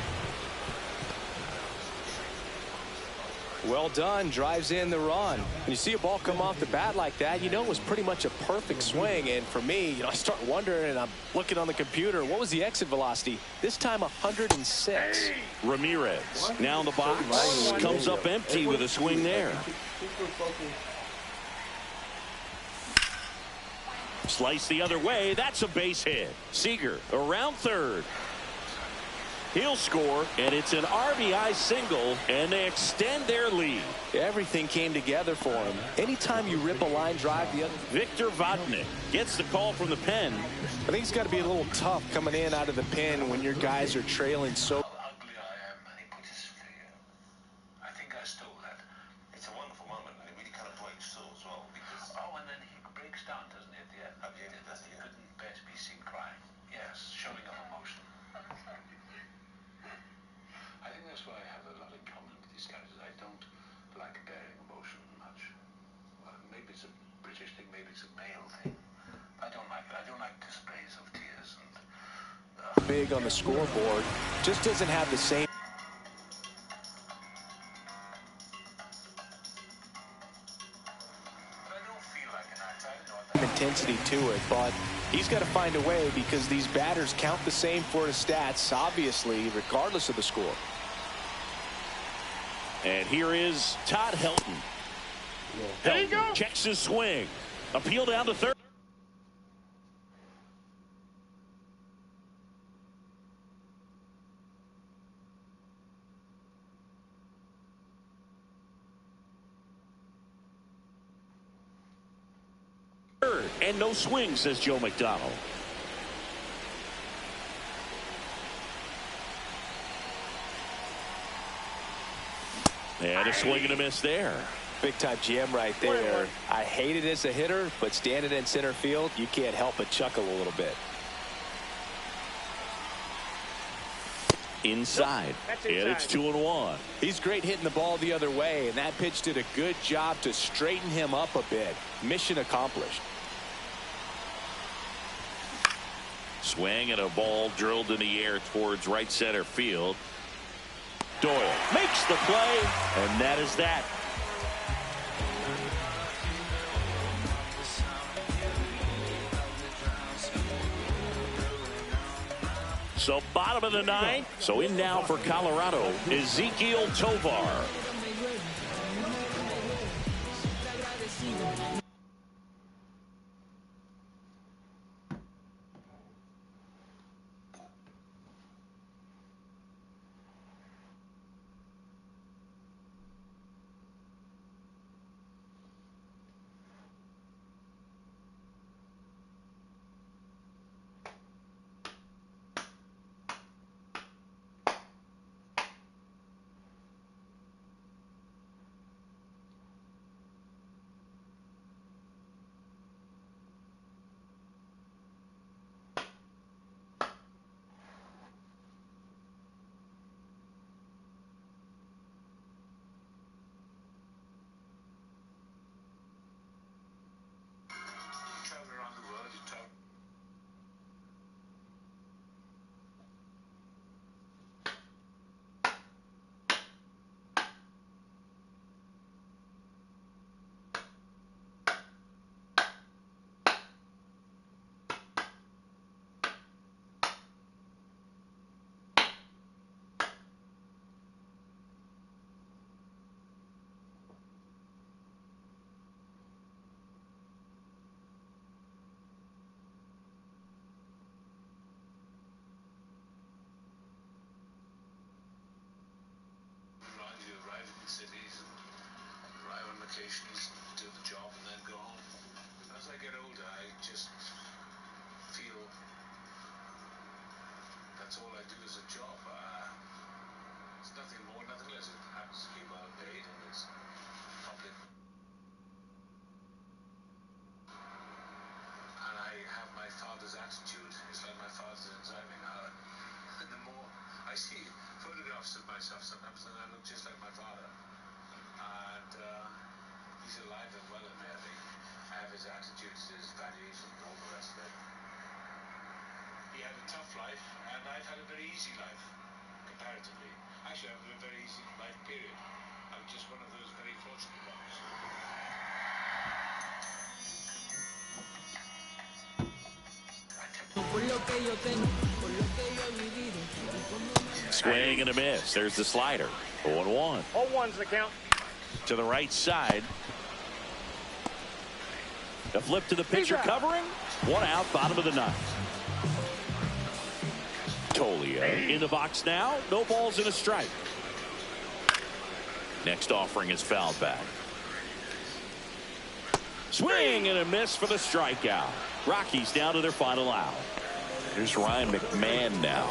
Well done, drives in the run. When you see a ball come off the bat like that, you know it was pretty much a perfect swing. And for me, you know, I start wondering, and I'm looking on the computer, what was the exit velocity? This time 106. Ramirez now in the box, comes up empty with a swing there. Slice the other way, that's a base hit. Seager around third. He'll score, and it's an RBI single, and they extend their lead. Everything came together for him. Anytime you rip a line drive, the other. Victor Vodnik gets the call from the pen. I think it's got to be a little tough coming in out of the pen when your guys are trailing so. How ugly I am, and he put his figure. I think I stole that. It's a wonderful moment, and it really kind of breaks through as well. Because and then he breaks down, doesn't he, at the end? At the end, doesn't he? You couldn't bear to be seen crying. Yes, showing of emotion. I think that's why I have a lot in common with these guys. I don't like bearing emotion much. Well, maybe it's a British thing, maybe it's a male thing. I don't like it. I don't like displays of tears and big on the scoreboard. Just doesn't have the same intensity to it, but he's got to find a way because these batters count the same for his stats, obviously, regardless of the score. And here is Todd Helton. There you go. Checks his swing. Appeal down to third. And no swing, says Joe McDonald. And a swing and a miss there. Big time jam right there. I hate it as a hitter, but standing in center field, you can't help but chuckle a little bit. Inside. And it's 2-1. He's great hitting the ball the other way, and that pitch did a good job to straighten him up a bit. Mission accomplished. Swing and a ball drilled in the air towards right center field. Doyle makes the play, and that is that. So bottom of the ninth. So in now for Colorado, Ezequiel Tovar. Cities and arrive on locations, do the job, and then go home. As I get older, I just feel that's all I do is a job. It's nothing more, nothing less. It happens to be well paid, and it's public. And I have my father's attitude. It's like my father's anxiety now. And the more I see photographs of myself sometimes, and I look just like my father. And he's alive and well in me, I think. I have his attitudes, his values, and all the rest of it. He had a tough life, and I've had a very easy life, comparatively. Actually, I've had a very easy life, period. I'm just one of those very fortunate ones. Swing and a miss. There's the slider. 0-1. 0-1's the count. To the right side. The flip to the pitcher covering. One out, bottom of the ninth. Tolio in the box now. No balls and a strike. Next offering is fouled back. Swing and a miss for the strikeout. Rockies down to their final out. Here's Ryan McMahon now.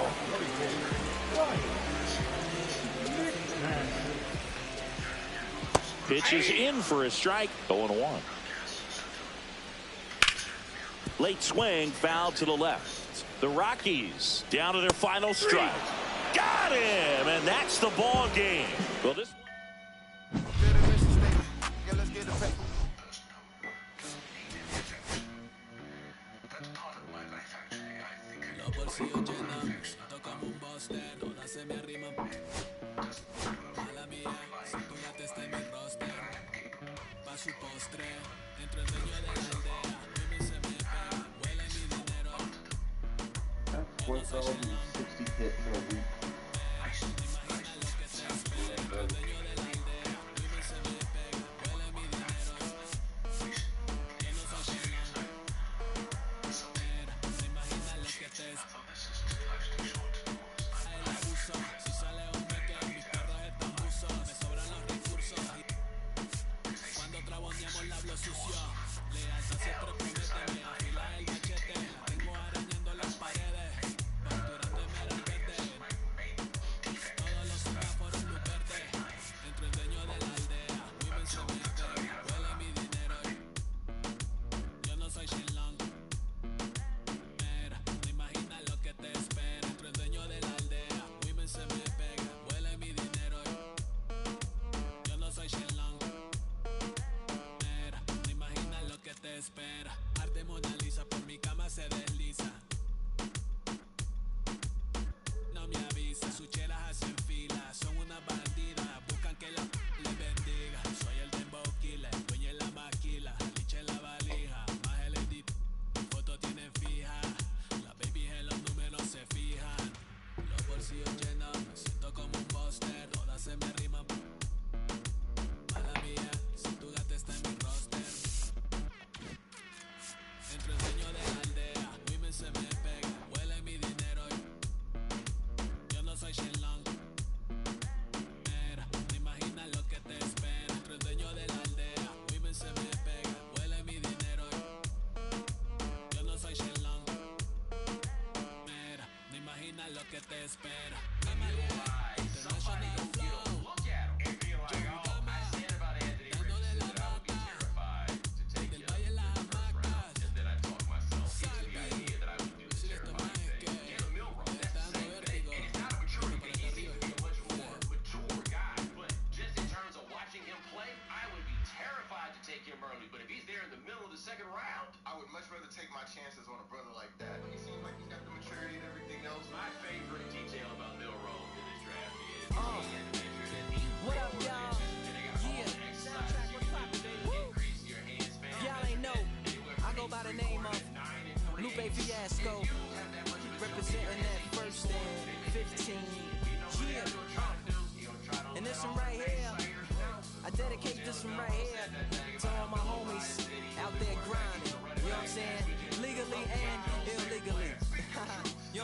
Pitch is in for a strike. 0-1. Late swing, foul to the left. The Rockies down to their final strike. Got him, and that's the ball game. Well, this. That's 1,060 hits in a week.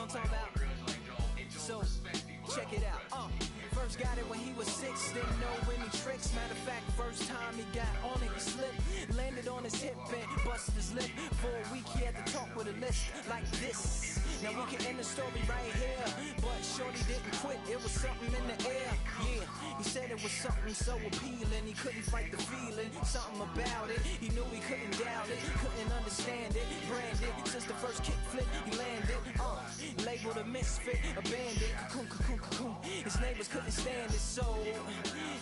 what I'm talking about? So, check it out. First got it when he was 6, didn't know any tricks. Matter of fact, first time he got on it, he slipped, landed on his hip and busted his lip. For a week he had to talk with a list like this. Now we can end the story right here, but shorty didn't quit, it was something in the air. Yeah, he said it was something so appealing, he couldn't fight the feeling, something about it. He knew he couldn't doubt it, couldn't understand it, branded since the first kick flip he landed. Labeled a misfit, a bandit, cocoon, cocoon, cocoon. His neighbors couldn't stand it, so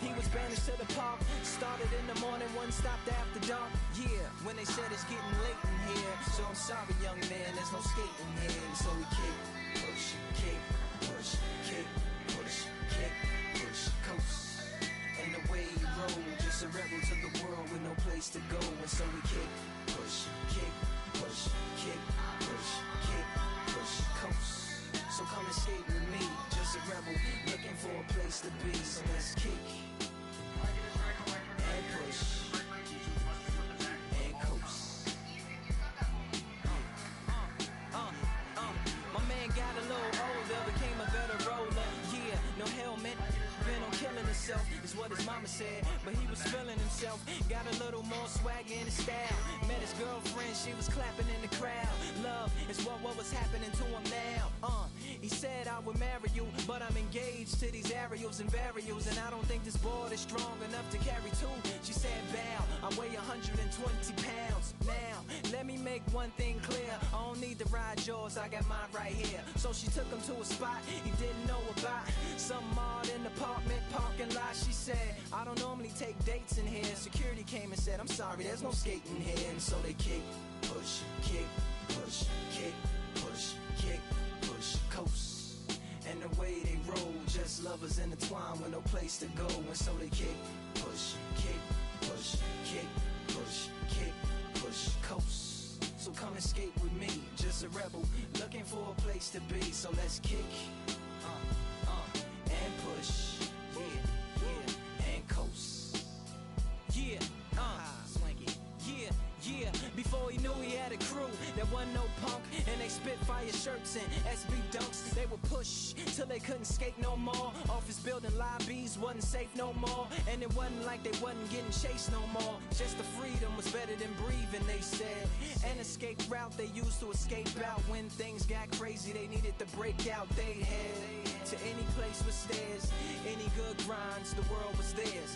he was banished to the park. Started in the morning, one stopped after dark. Yeah, when they said it's getting late in here, so I'm sorry, young man, there's no skating here. So we kick, push, kick, push, kick, push, kick, push, coast. And the way he rolled, just a rebel to the world with no place to go. And so we kick, push, kick, push, kick, push, kick, push, coast. So come and skate with me, just a rebel looking for a place to be. So let's kick and push and coast. My man got a little older, became a better roller. Yeah, no helmet, been on killing himself, is what his mama said. But he was feeling himself, got a little more swag in his style. Met his girlfriend, she was clapping in the crowd. Love is what was happening to him now. He said I would marry you, but I'm engaged to these aerials and varials, and I don't think this board is strong enough to carry two. She said, bow, I weigh 120 pounds. Now, let me make one thing clear, I don't need to ride yours, I got mine right here. So she took him to a spot he didn't know about, some odd in the apartment parking lot. She said, I don't normally take dates in here. Security came and said, I'm sorry, there's no skating here. And so they kick, push, kick, push, kick, push, kick, push, coast. And the way they roll, just lovers intertwined with no place to go. And so they kick, push, kick, push, kick, push, kick, push, coast. So come and skate with me, just a rebel looking for a place to be. So let's kick and push, yeah, and coast. Yeah, swanky. Yeah, before he knew he had a crew, there wasn't no punk, and they spit fire shirts and SB dunks. They would push till they couldn't skate no more. Office building lobbies wasn't safe no more, and it wasn't like they wasn't getting chased no more. Just the freedom was better than breathing, they said. An escape route they used to escape out when things got crazy. They needed to break out. They head to any place with stairs, any good grinds, the world was theirs.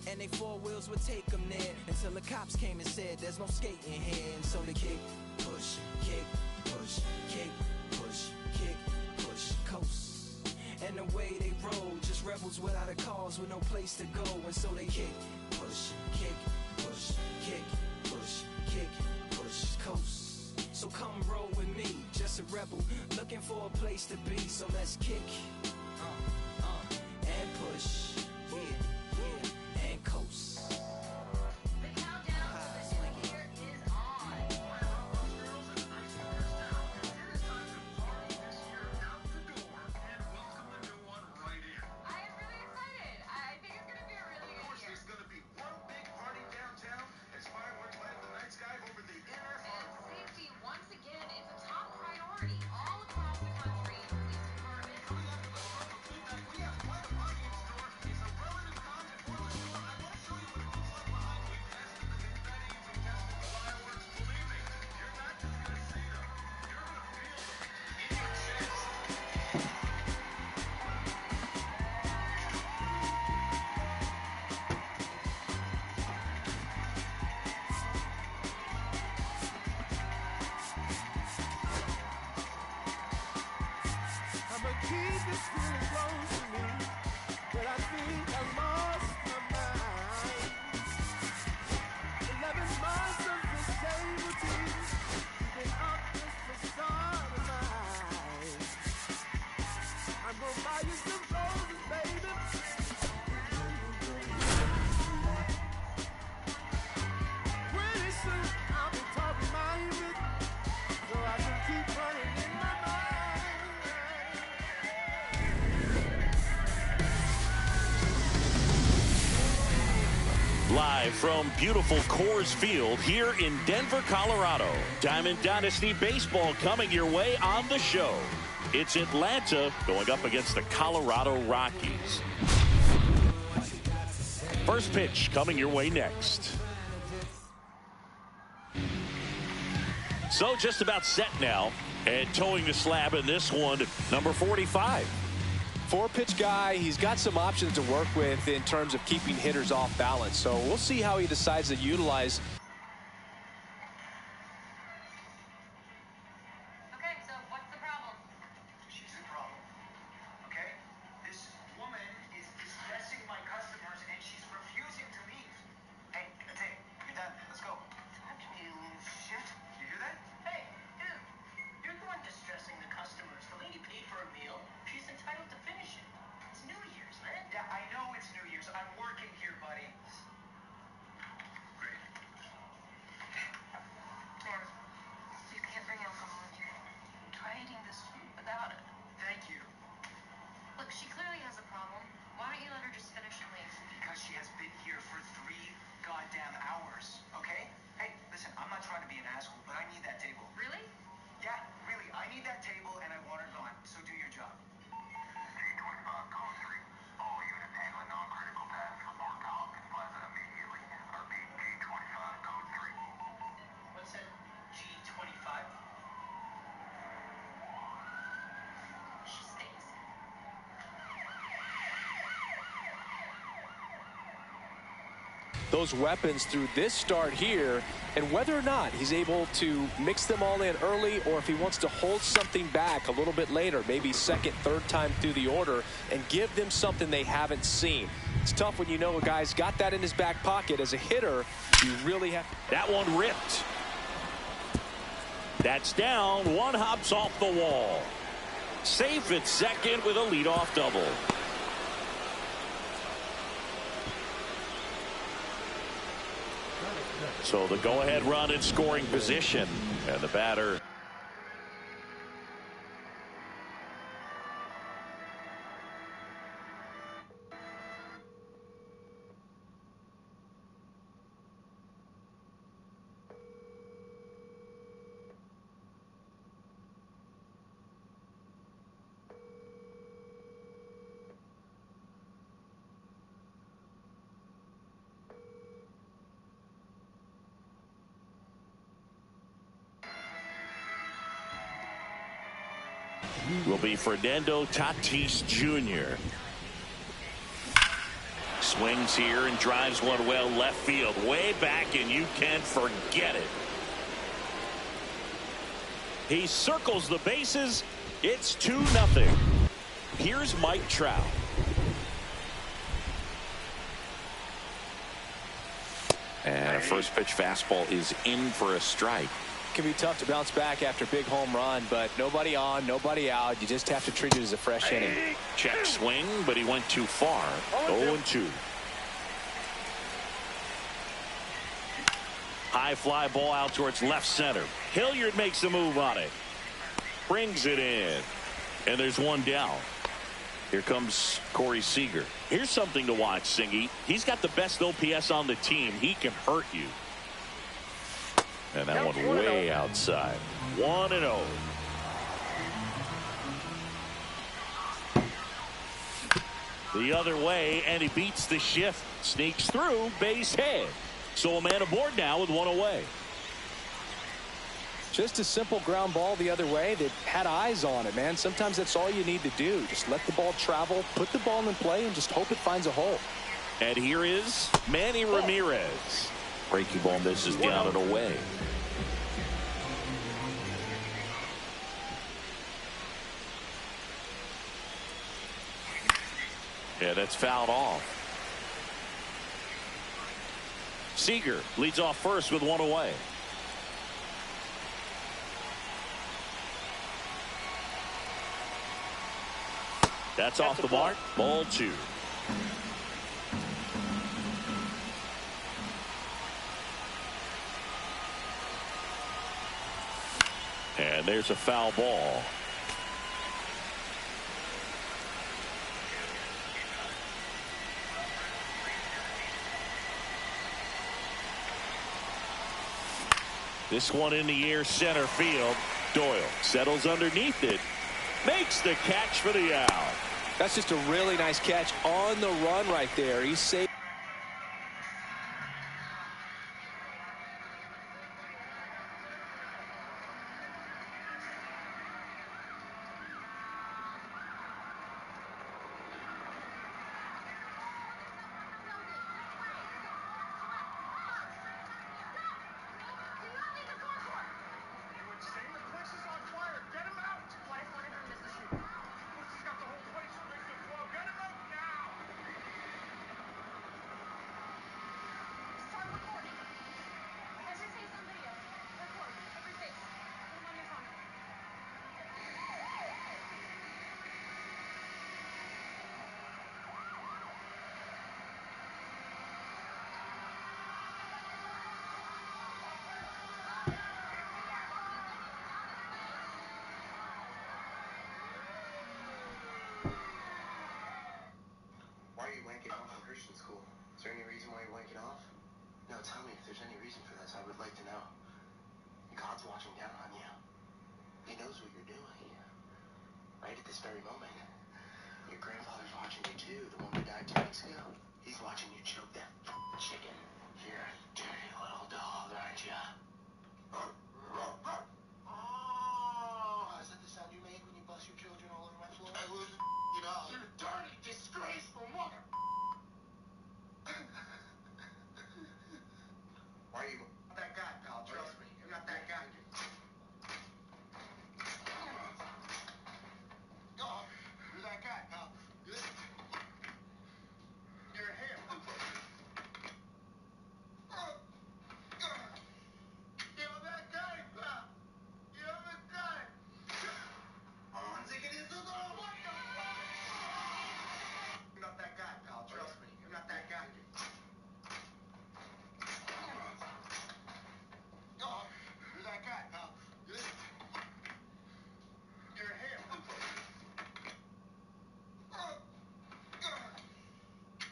And they four wheels would take them there until the cops came and said there's no skating here. And so they kick, push, kick, push, kick, push, kick, push, coast. And the way they roll, just rebels without a cause with no place to go. And so they kick, push, kick, push, kick, push, kick, push, coast. So come roll with me, just a rebel looking for a place to be. So let's kick and push, yeah, and coast. The countdown to this year is on. Girls and nice down. It is time to party this year out the door and welcome the new one right in. I am really excited. I think it's going to be a really Of good course, year. there's going to be one big party downtown as fireworks light up the night sky over the inner And harbor. safety, once again, is a top priority all across the country. Police departments. Coming up with a local feedback, we have quite a party in store. It's a relative calm before the storm. I want to show you what it looks like behind me. Tested the confetti, we tested the fireworks. Believe me, you're not just going to see them. You're going to feel them in your chest. I'ma keep this feeling close to me, but I think I lost my mind. 11 months of disability, keeping up this facade of mine. I'm gonna buy you some roses, baby. Pretty soon I'll be talking my with, so I can keep running in my mind. Live from beautiful Coors Field here in Denver, Colorado. Diamond Dynasty Baseball coming your way on the show. It's Atlanta going up against the Colorado Rockies. First pitch coming your way next. So just about set now, and towing the slab in this one, number 45. Four-pitch guy. He's got some options to work with in terms of keeping hitters off balance. So we'll see how he decides to utilize. Okay, so what's the problem? She's the problem. Okay? This woman is distressing my customers and she's refusing to leave. Hey, that's it. You're done. Let's go. Touch me, you little shit. You hear that? Hey, dude, you're the one distressing the customers. The lady paid for a meal. She's entitled to finish it. It's New Year's, man. Yeah, I know it's New Year's. I'm working here, buddy. Great. Ma'am, you can't bring alcohol in here. Try eating this food without it. Thank you. Look, she clearly has a problem. Why don't you let her just finish and leave? Because she has been here for 3 goddamn hours, okay? Hey, listen, I'm not trying to be an asshole, but I need that table. Really? Yeah, really, I need that table and I want her gone. So do your job. G25 code 3. All units handling non-critical tasks report to Hopkins Plaza immediately. Repeat, G25 code 3. What's that? G25? She stinks. Those weapons through this start here, and whether or not he's able to mix them all in early, or if he wants to hold something back a little bit later, maybe second, third time through the order, and give them something they haven't seen. It's tough when you know a guy's got that in his back pocket. As a hitter, you really have. That one ripped. That's down. One hops off the wall. Safe at second with a leadoff double. So the go-ahead run in scoring position, and the batter. Will be Fernando Tatis Jr. Swings here and drives one well left field, way back, and you can forget it. He circles the bases. It's 2-0. Here's Mike Trout. And a first pitch fastball is in for a strike. Can be tough to bounce back after a big home run, but nobody on, nobody out. You just have to treat it as a fresh inning. Check swing, but he went too far. 0-2. High fly ball out towards left center. Hilliard makes the move on it. Brings it in. And there's one down. Here comes Corey Seager. Here's something to watch, Singy. He's got the best OPS on the team. He can hurt you. And that one way outside. 1-0. The other way, and he beats the shift. Sneaks through, base hit. So a man aboard now with one away. Just a simple ground ball the other way that had eyes on it, man. Sometimes that's all you need to do. Just let the ball travel, put the ball in play, and just hope it finds a hole. And here is Manny Ramirez. Breaking ball misses down and away. Yeah, that's fouled off. Seager leads off first with one away. That's off the mark. Ball 2. And there's a foul ball. This one in the air, center field. Doyle settles underneath it. makes the catch for the out. That's just a really nice catch on the run right there. He's safe. Why are you wanking off from Christian school? Is there any reason why you're wanking off? No, tell me if there's any reason for this. I would like to know. God's watching down on you. He knows what you're doing. Right at this very moment. Your grandfather's watching you too, the one who died 2 weeks ago. He's watching you choke that chicken. You're a dirty little dog, aren't you? Oh, is that the sound you make when you bust your children all over my floor? I was, you're dirty, disgraceful mother. Why are you not that guy, pal? Trust me, you're not that guy. Oh, you're that guy, pal. You're him. You're that guy, pal. You're the guy. I'm taking this to the what the fuck? You're not that guy, pal. Trust me, you're not that guy. Oh, you're that guy, pal. You're him.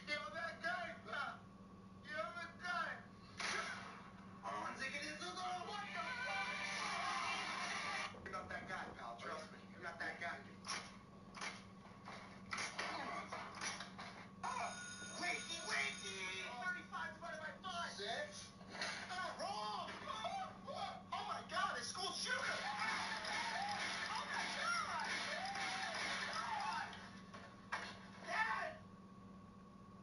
You're that guy, pal. You're the guy. I'm taking this to the what the fuck? You're not that guy, pal. Trust me, you're not that guy. Wakey, wakey! 35 divided by 5. 6? Wrong! Oh my God, it's school shooter! Oh my God! Dad!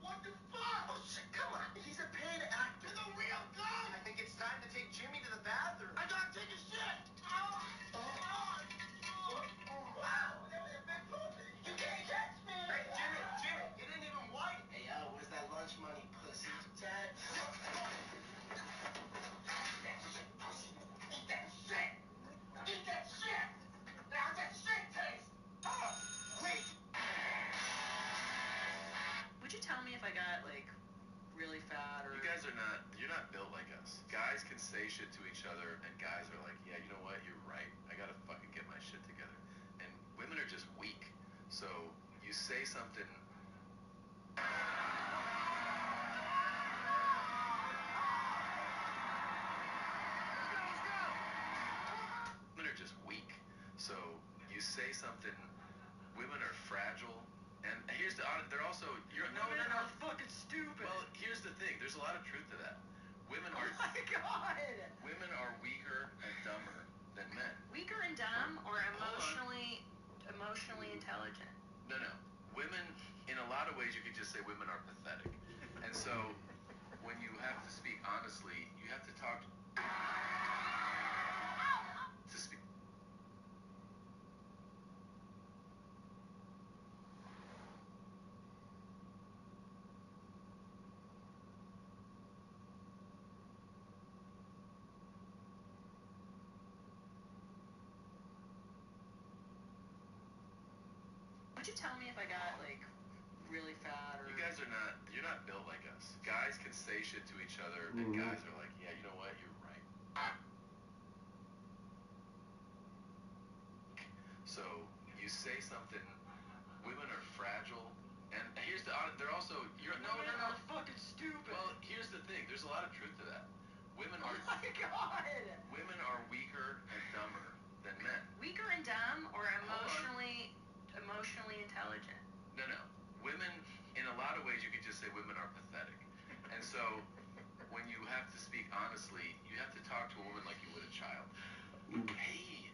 What the fuck? Oh shit, come on! He's a pain actor. You're the real guy! I think it's time to take Jimmy to the bathroom. I gotta take a shit! Wow! That was a big poopy! You can't catch me! Hey, Jimmy, you didn't even wipe! Hey, where's that lunch money, pussy? Dad? Eat that shit! Eat that shit! How's that shit taste? Wait! Would you tell me if I got, like, really fat or... You guys are not, you're not built like us. Guys can say shit to each other, and guys are like, yeah, you know what, you're right. I gotta fucking get my shit together. And women are just weak. So you say something... Women are just weak. So you say something... Women are fragile. And here's the... They're also... Women are fucking stupid. Well, here's the thing. There's a lot of truth to that. Women are... Oh my God! Women are weaker and dumber than men. Weaker and dumb or emotionally intelligent? No. Women, in a lot of ways, you could just say women are pathetic. And so, when you have to speak honestly, you have to talk to speak. Would you tell me if I got, like, really fat or... You guys are not, you're not built like us. Guys can say shit to each other, and guys are like, yeah, you know what, you're right. So, you say something, women are fragile, and here's the, they're also, Women are fucking stupid. Well, here's the thing, there's a lot of truth to that. Women are... Oh my God! Women are weaker and dumber than men. Weaker and dumb or emotionally intelligent? No. Women, in a lot of ways, you could just say women are pathetic. And so, when you have to speak honestly, you have to talk to a woman like you would a child. Hey,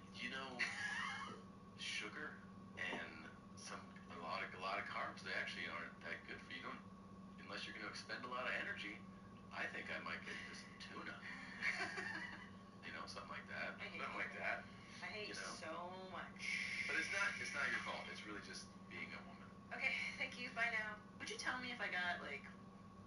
sugar and a lot of carbs, they actually aren't that good for you. Unless you're going to expend a lot of energy, I think I might get this tuna. Something like that. Something like that. I hate you so much. But it's not your fault. It's really just being a woman. Okay, thank you. Bye now. Would you tell me if I got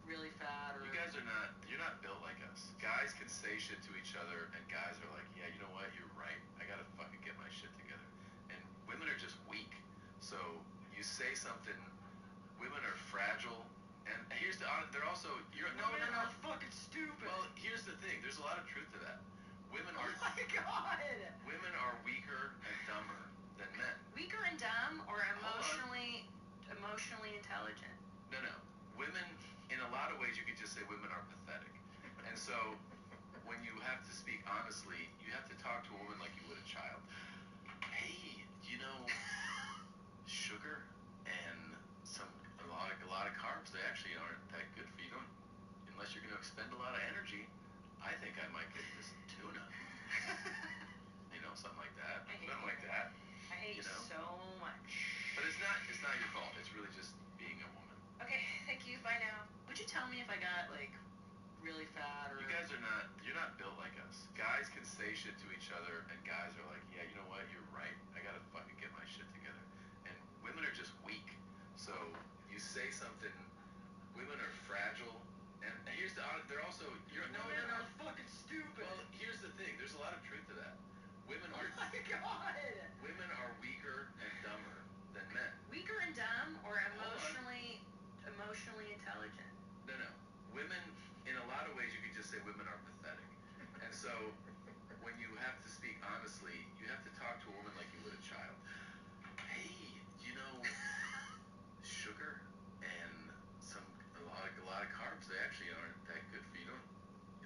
really fat or? You guys you're not built like us. Guys can say shit to each other, and guys are like, yeah, you know what? You're right. I gotta fucking get my shit together. And women are just weak. So you say something. Women are fragile. And they're also, no, fucking stupid. Well, here's the thing. There's a lot of truth to that. Women are. Oh my god. Women are weaker and dumber than men. Weaker and dumb or emotionally intelligent? No. Women, in a lot of ways, you could just say women are pathetic. And so, when you have to speak honestly, you have to talk to a woman like you would a child. Hey, sugar and a lot of carbs, they actually aren't that good for you. Unless you're going to expend a lot of energy, I think I might get this tuna. Something like that. Something like that. I hate so much. But it's not your fault. It's really just being a woman. Okay, thank you. Bye now. Would you tell me if I got really fat or? You guys you're not built like us. Guys can say shit to each other, and guys are like, yeah, you know what? You're right. I gotta fucking get my shit together. And women are just weak. So you say something. Women are fragile. And they're also, no, fucking stupid. Well, here's the thing. There's a lot of truth to that. Women are. Oh my god. Women are weaker and dumber than men. Weaker and dumb or emotionally intelligent? No. Women, in a lot of ways, you could just say women are pathetic. And so, when you have to speak honestly, you have to talk to a woman like you would a child. Hey, sugar and a lot of carbs, they actually aren't that good for you.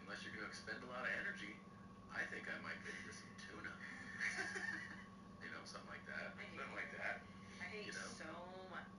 Unless you're going to expend a lot of energy, I think I might get you some tuna. Something like that. Something like that. I hate so much.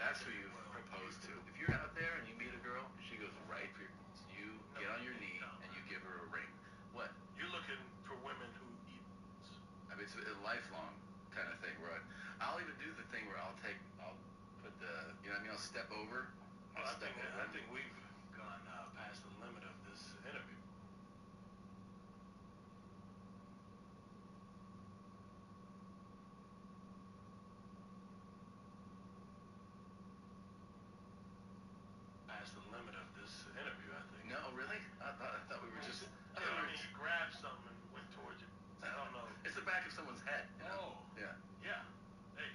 That's who you propose to. If you're out there and you meet a girl, she goes right for you, get on your knee, and you give her a ring. What? You're looking for women who eat. I mean, it's a lifelong kind of thing where I'll even do the thing where I'll put the, I'll step over. Well, I think we've gone past the limit of this interview. Past the limit of this interview, I think. No, really? I thought we were just. You grabbed something and went towards it. I don't know. It's the back of someone's head. Oh. Yeah. Yeah. Hey,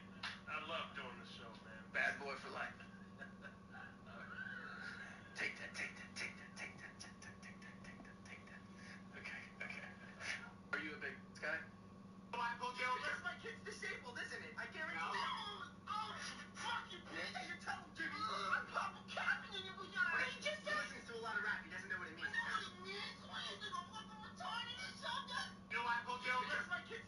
I love doing this show, man. Bad boy for life. Take that. Okay. Are you a big guy? That's my kid's disabled, isn't it? I guarantee it. Oh, fuck you, bitch. You tell him, Jimmy. I'm Papa Captain in it. What he just said? He listens to a lot of rap. He doesn't know what it means. I know what it means. What is it? I'm fucking retarded or something? You know why I called you over? That's my kid's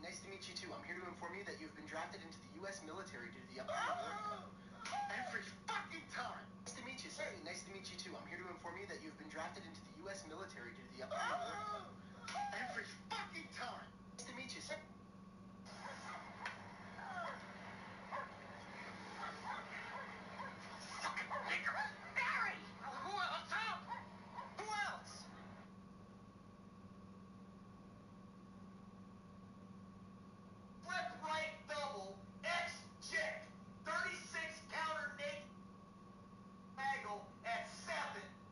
Nice to meet you too. I'm here to inform you that you've been drafted into the U.S. military due to the upcoming war. Every fucking time. Nice to meet you. Hey, nice to meet you too. I'm here to inform you that you've been drafted into the U.S. military due to the upcoming war. Every fucking time. Nice to meet you. Barry! Who else? Tom? Who else? Flip right double, X check, 36 counter naked angle at 7,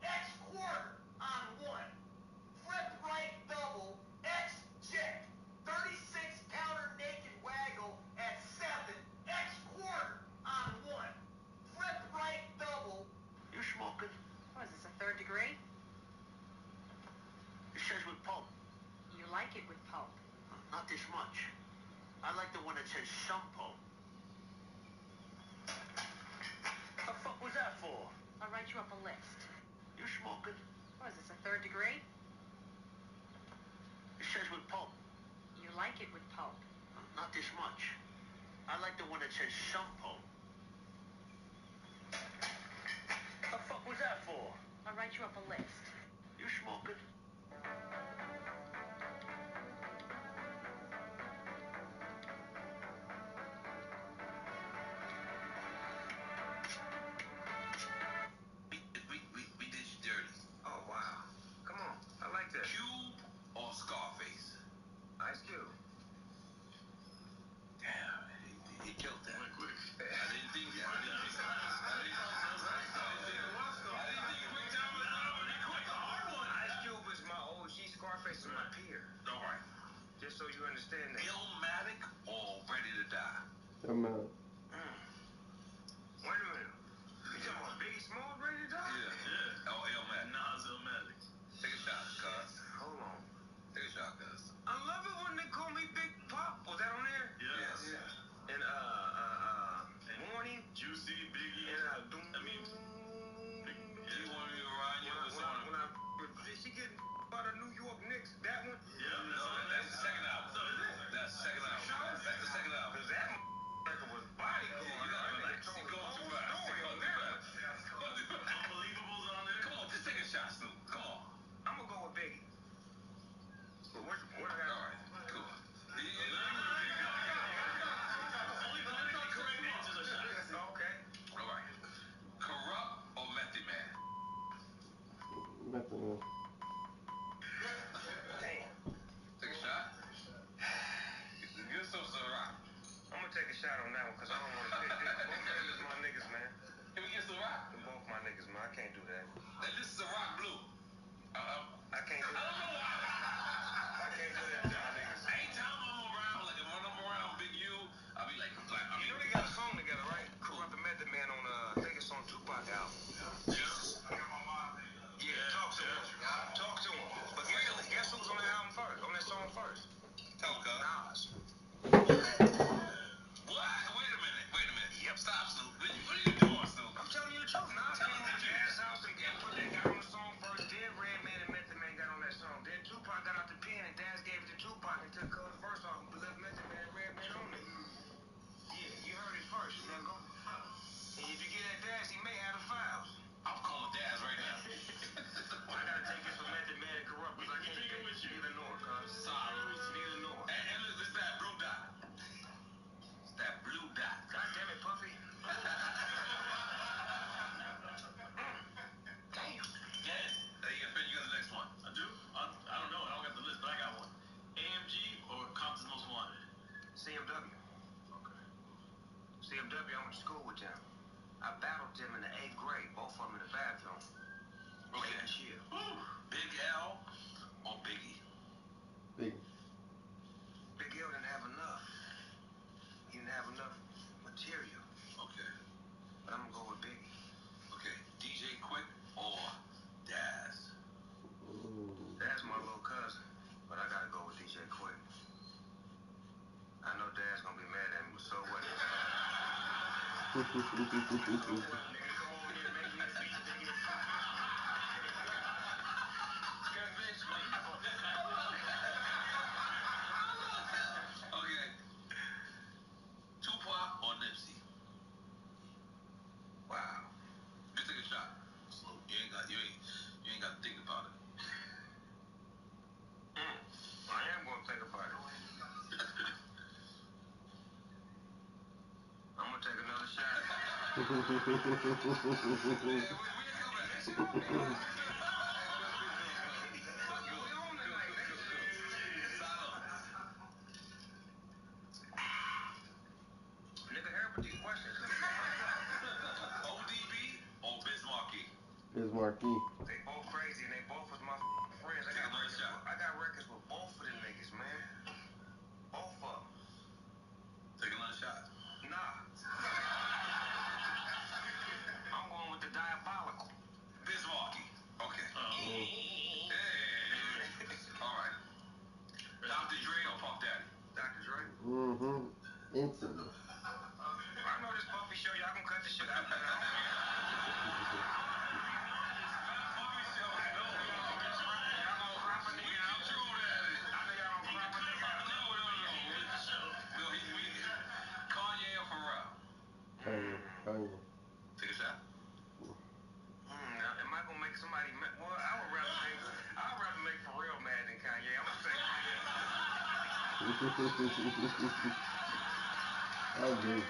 X quarter on 1. Flip right double, X check, 36 counter naked waggle at 7, X quarter on 1. Flip right double. You smoking? What is this, a third degree? It says with pulp. You like it with pulp. Not this much. I like the one that says some pulp. The fuck was that for? I'll write you up a list. You smoking? What is this, a third degree? It says with pulp. You like it with pulp. Not this much. I like the one that says some pulp. The fuck was that for? I'll write you up a list. You smoking? We did you dirty. Oh, wow. Come on. I like that. Cube or Scarface? Ice Cube. Damn, he killed that. Quick. I didn't think that. I didn't think quick time was quick. A hard one. Ice Cube is my OG. Scarface is my peer. All right. Just so you understand that. Illmatic or Ready to Die? Illmatic. Wait a minute. You talking about Biggie Smalls Ready to Die? Yeah. Oh, Illmatic. Nah, it's Illmatic. Take a shot, cuz. Hold on. Take a shot, cuz. I love it when they call me Big Pop. Was that on there? Yes. And Warning. Juicy, Biggie. And you want me to rhyme you with someone? Did she get out of New York Knicks? That one? Yeah. No, that's the second album. That's the second album. That's the second album. Because that was body going. You gotta relax. She going too fast. Unbelievable's on there. Come on, just take a shot, Snoop. Come on. I'm gonna go with Biggie. But what I got? All right, cool. Only politically correct answers are shots. Okay. All right. Corrupt or Method Man? Method Man. Damn. Take a shot? Give us some Ciroc. I'm gonna take a shot on that one because I don't want to pick both of them is my niggas, man. Can we get Ciroc? They're both my niggas, man. I can't do that. This is Ciroc Blue. I can't do that. I don't know why. I can't do that to my niggas. Anytime I'm around, like when I'm around Big U, I'll be like, you know they got a song together, right? Corrupt and Method Man on, I think it's on Tupac album. Yeah. Yeah, talk to him. Talk to him. But guess who's on that album first? On that song first? Tell him, Nas. What? Wait a minute. Yep. Stop, Snoop. What are you doing, Snoop? I'm telling you the truth. Nas came to Jazz House and put that guy on the song first. Then Redman and Method Man got on that song. Then Tupac got out the pen and Daz gave it to Tupac and took Cuz' verse off and left Method Man and Redman on it. Yeah, you heard it first, nigga. And if you get that Daz, he may have the files. I'm calling Daz right now. I gotta take this for Method Man and Corrupt because I can't take it neither nor, cuz. Sorry. Neither nor. And look, it's that blue dot. It's that blue dot. God damn it, Puffy. Damn. Yeah. Hey, you got the next one. I do? I don't know. I don't got the list, but I got one. AMG or Compton's Most Wanted? CMW. Okay. CMW, I went to school with them. I battled them in the 8th grade, both of them in the bathroom. Okay. Last year. Big L or Biggie? Biggie. Miguel didn't have enough. He didn't have enough material. Okay. But I'm gonna go with Biggie. Okay. DJ Quick or Daz? That's my little cousin, but I gotta go with DJ Quick. I know Dad's gonna be mad at me, but so what? Nigga, come over here and make me a piece of nigga. Convince me. Okay. Tupac or Nipsey? Wow. Just take a shot. Slow. You ain't got to think about it. I am gonna think about it. I'm gonna take another shot. Nigga, help with these questions. ODB or Bismarcky? Bismarcky. They both crazy and they both was my friends. I got records with both of them niggas, man. Both of them. Take another shot. Nah. I'm going with the diabolical. Bismarcky. Okay. Hey. All right. Dr. Dre or Puff Daddy? Dr. Dre? Instantly. I know this puppy show. Y'all gonna cut this shit out. Kanye. Take a shot. Now, am I gonna make somebody mad? Well, I would rather make Pharrell mad than Kanye. I'm gonna say Kanye. I agree.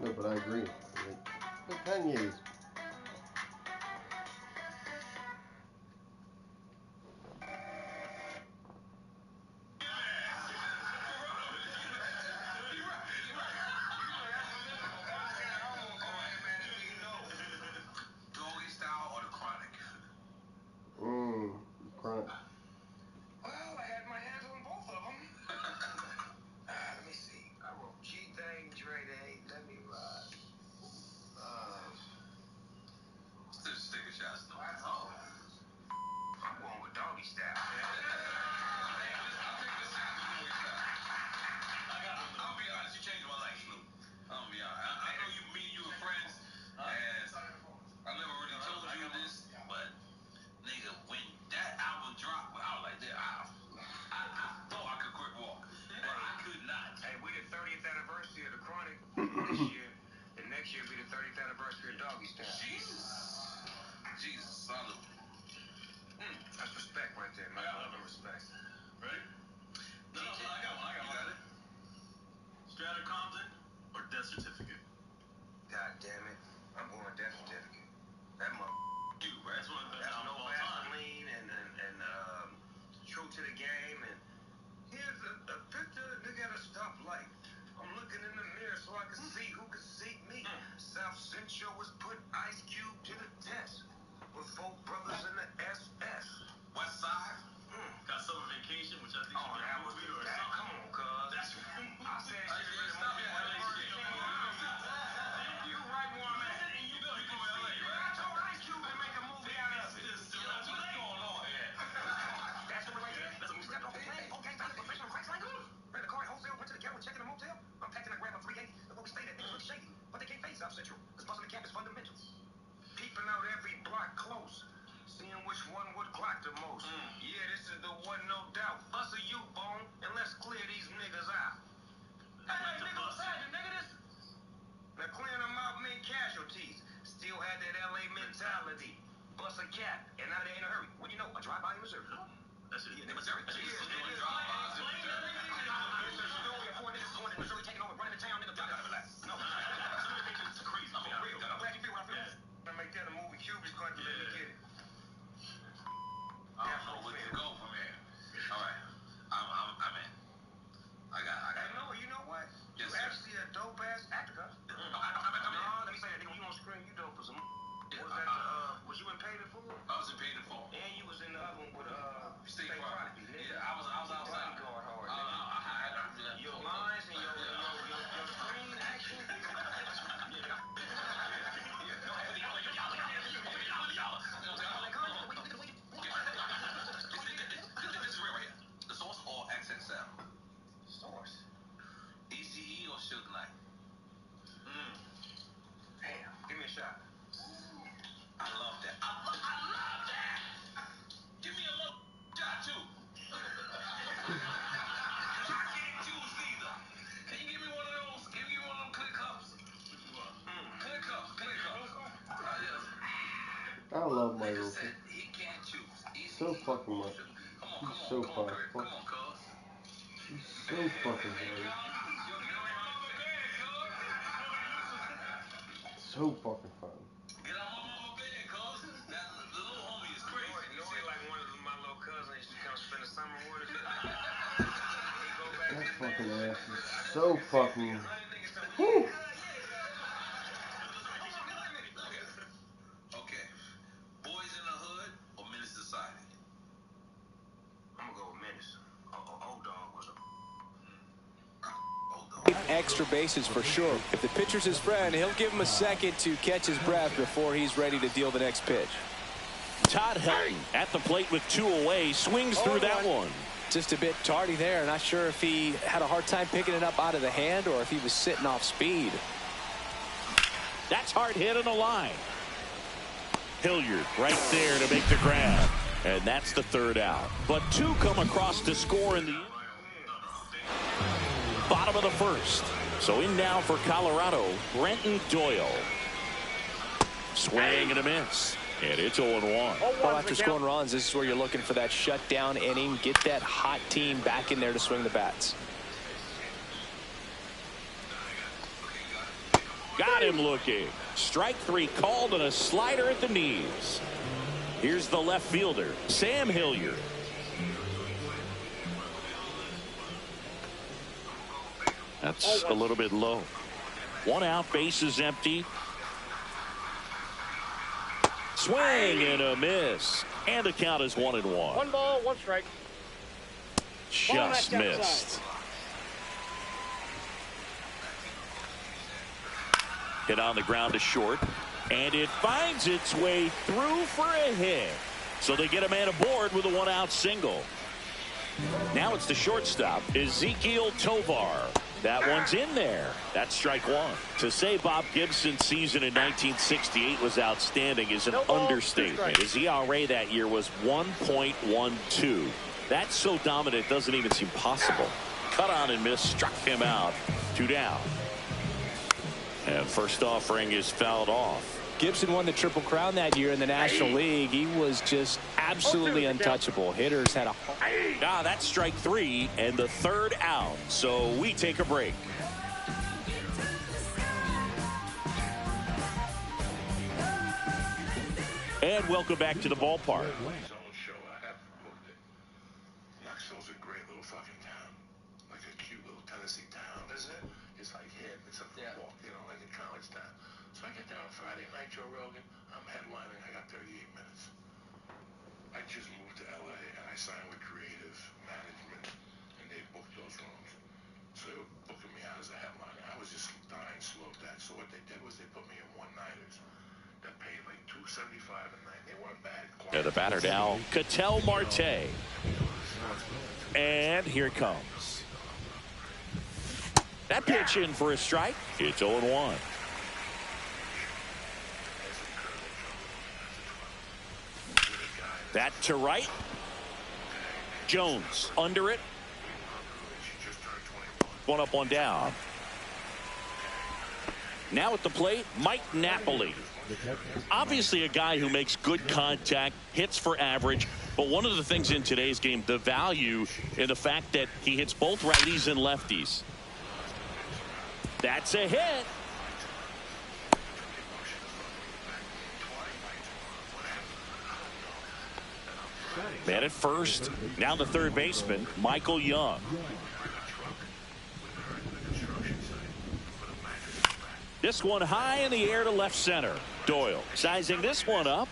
No, but I agree. But Kanye is. Doggy Style or The Chronic? Chronic. Well, I had my hands on both of them. Let me see. I wrote G-Thang, Dre Day, Let Me Ride. Just take a shot. I'm going with Doggy Style. I'll be honest, you changed my life, Snoop. I'll be honest. I know me and you were friends, and I never really told you this, but nigga, when that album dropped, I was like, I thought I could quick walk, but I could not. Hey, we the 30th anniversary of the Chronic this year. The next year will be the 30th anniversary of Doggy Style. Jesus, salute. That's respect right there, man. I love respect. Ready? No, I got one. You got it? Strata Compton or Death Certificate? God damn it. I'm going Death Certificate. That mother. You, right? That's one of the best That's no albums of all time. Vaseline and true to the game. And here's a picture of a nigga at a stoplight. I'm looking in the mirror so I can see who can see me. South Central was put Ice Cube to the test with 4 brothers in the SS. West Side? Got Summer Vacation, which I think should be a movie or something. Come on, cuz. That's I said shit in the movie. You right where I'm at. And you know you go to LA, right? I told Ice Cube to make a movie out of it. What's going on here? That's the right there. That's when we stepped off the plane. Okay, found a professional crack slinger. Ran a car at wholesale, went to the ghetto, checked in a motel. Unpacked and I grabbed a 380. That's where we stayed at. Things look shady. But they can't face South Central. Because busting the cap is fundamental. Peeping out every block close. Seeing which one would clock the most. Yeah, this is the one, no doubt. Bust a U-bone and let's clear these niggas out. Hey, nigga, what's happening, nigga? This. Now clearing them out meant casualties. Still had that LA mentality. Bust a cap, and now they ain't in a hurry. When you know, a drive-by in Missouri. That's it. Yeah, in Missouri. It's a story of 4 niggas going to Missouri, taking over, running the town, nigga. Y'all gotta relax. No. Some of the bitches is crazy. I'm real. I'm glad you feel what I feel. I'm make that a movie. Cuba's going to let me get it. I don't know where to go from here. All right. I'm in. I got I love Michael. So fucking much. He's so fun. He's so fucking funny. So fucking fun. Get out my mama bed, cuz. That the little homie is crazy. You see, like one of my little cousins used to come spend the summer with us. That fucking ass is so fucking. Whew. Okay. Boys in the Hood or Menace Society? I'm gonna go with Menace. Old dog was a. Extra bases for sure. If the pitcher's his friend, he'll give him a second to catch his breath before he's ready to deal the next pitch. Todd Helton at the plate with 2 away, swings through that one. Just a bit tardy there. Not sure if he had a hard time picking it up out of the hand or if he was sitting off speed. That's hard hit on the line. Hilliard right there to make the grab. And that's the 3rd out. But 2 come across to score in the bottom of the 1st. So in now for Colorado, Brenton Doyle. Swing and a miss. And it's 0-1. Well, after scoring runs, this is where you're looking for that shutdown inning. Get that hot team back in there to swing the bats. Got him looking. Strike 3 called and a slider at the knees. Here's the left fielder, Sam Hilliard. That's a little bit low. 1 out, base is empty. Swing and a miss. And the count is 1-1. 1 ball, 1 strike. Just missed. Hit on the ground to short. And it finds its way through for a hit. So they get a man aboard with a 1-out single. Now it's the shortstop, Ezekiel Tovar. That one's in there. That's strike 1. To say Bob Gibson's season in 1968 was outstanding is an understatement. His ERA that year was 1.12. That's so dominant, it doesn't even seem possible. Cut on and miss, struck him out. 2 down. And first offering is fouled off. Gibson won the Triple Crown that year in the National League. He was just absolutely untouchable. Hitters had a... That's strike 3 and the 3rd out. So we take a break. And welcome back to the ballpark. Knoxville's a great little fucking town. Like a cute little Tennessee town, isn't it? It's like hip. It's a football, you know, like a college town. So I get there on Friday night, Joe Rogan. I'm headlining. I got 38 minutes. I just moved to LA and I signed with Creative Management, and they booked those rooms. So they were booking me out as a headliner. I was just dying slow deck. So what they did was they put me in one-nighters that paid like $275 a night. They weren't bad. And the batter now, Ketel Marte. And here it comes. That pitch in for a strike. It's 0-1. That to right. Jones under it. 1 up, 1 down. Now at the plate, Mike Napoli. Obviously a guy who makes good contact, hits for average, but one of the things in today's game, the value in the fact that he hits both righties and lefties. That's a hit. Man at first, now the 3rd baseman, Michael Young. This one high in the air to left center. Doyle sizing this one up.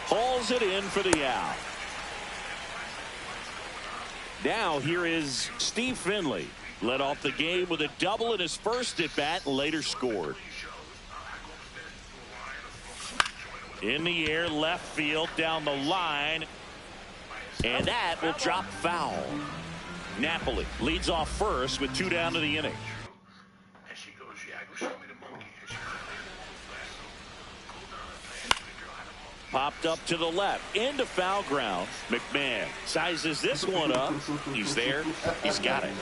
Hauls it in for the out. Now here is Steve Finley. Led off the game with a double in his first at bat, later scored. In the air, left field, down the line. And that will drop foul. Napoli leads off first with 2 down to the inning. And she goes, yeah, go show me the monkey. Popped up to the left, into foul ground. McMahon sizes this one up. He's there. He's got it.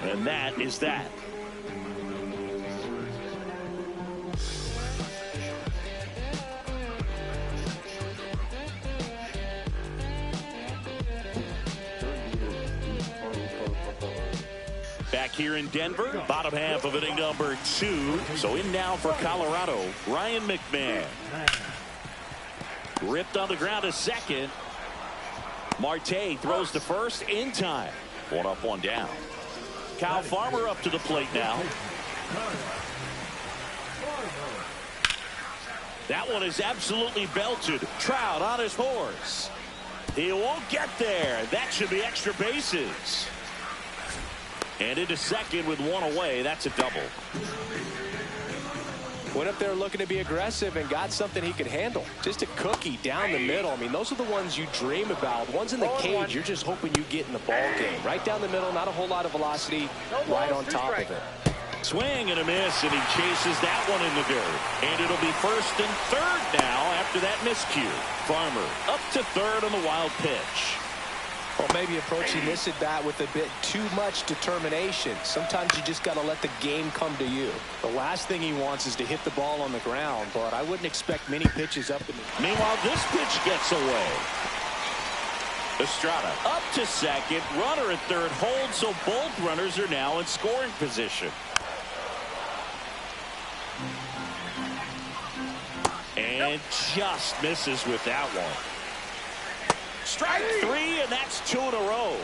And that is that. back here in Denver. Bottom half of inning number 2. So in now for Colorado, Ryan McMahon. Ripped on the ground to second. Marte throws to first in time. 1 up, 1 down. Kyle Farmer up to the plate now. That one is absolutely belted. Trout on his horse. He won't get there. That should be extra bases. And into second with 1 away. That's a double. Went up there looking to be aggressive and got something he could handle. Just a cookie down the middle. I mean, those are the ones you dream about. Ones in the cage, you're just hoping you get in the ball game. Right down the middle, not a whole lot of velocity, right on top of it. Swing and a miss, and he chases that one in the dirt. And it'll be first and third now after that miscue. Farmer up to third on the wild pitch. Well, maybe approaching this at bat with a bit too much determination. Sometimes you just got to let the game come to you. The last thing he wants is to hit the ball on the ground, but I wouldn't expect many pitches up in the... Meanwhile, this pitch gets away. Estrada up to second. Runner at third holds, so both runners are now in scoring position. And just misses with that one. Strike 3, and that's 2 in a row.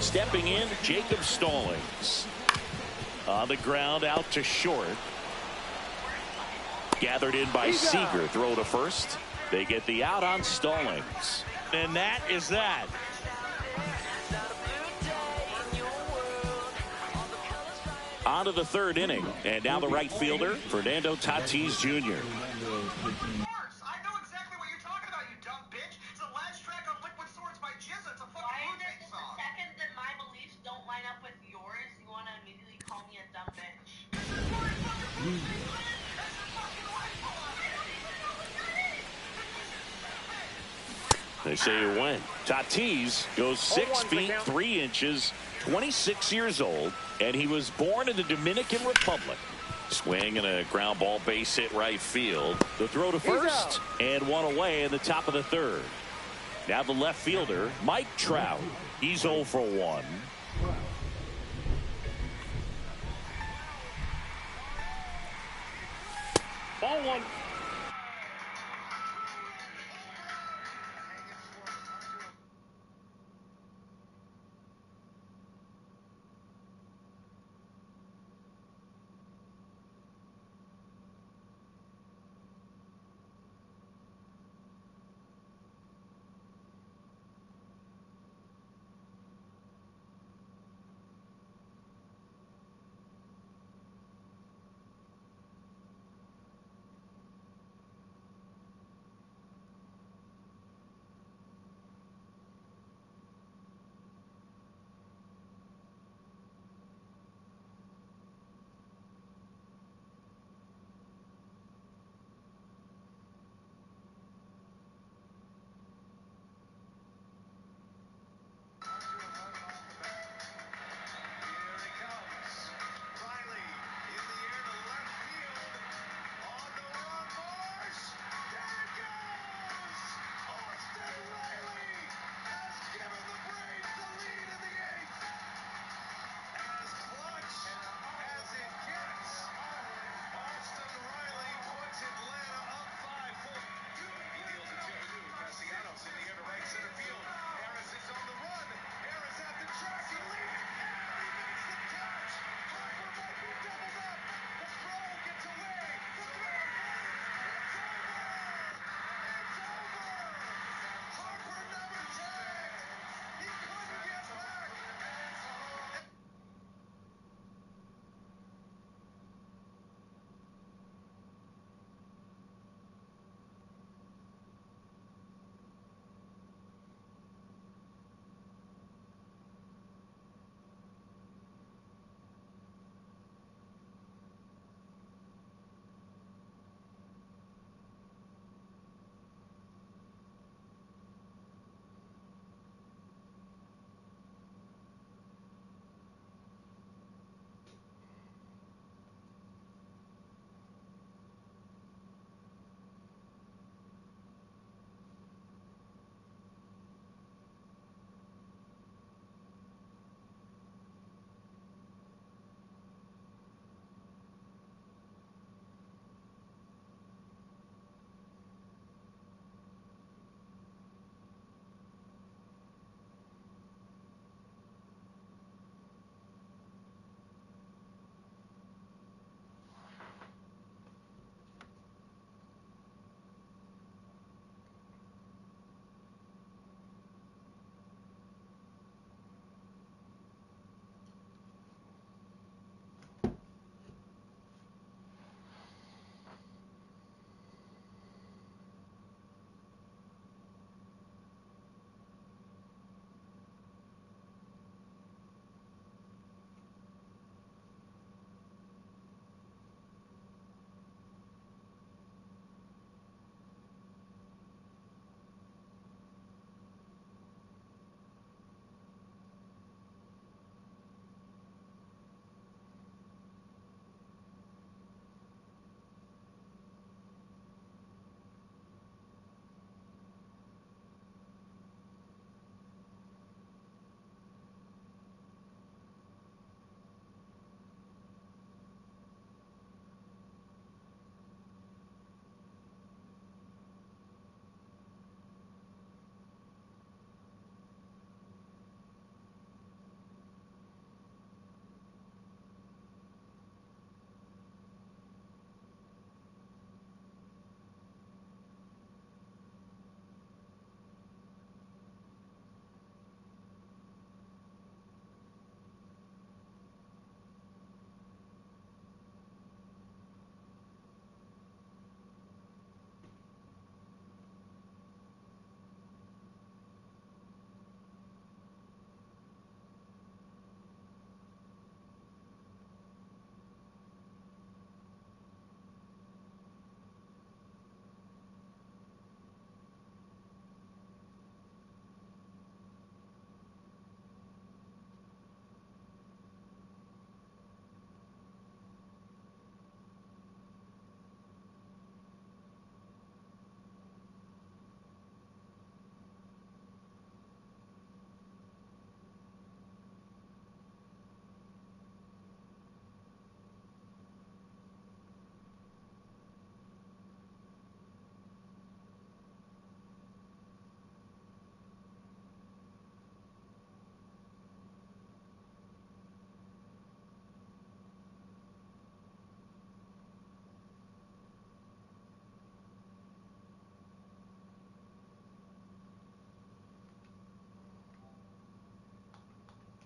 Stepping in, Jacob Stallings. On the ground, out to short. Gathered in by Seager. Throw to first. They get the out on Stallings. And that is that. On to the third inning. And now the right fielder, Fernando Tatis Jr. They say you win. Tatis goes 6 feet 3 inches, 26 years old, and he was born in the Dominican Republic. Swing and a ground ball base hit right field. The throw to first and 1 away in the top of the third. Now the left fielder, Mike Trout. He's 0 for 1. Ball 1.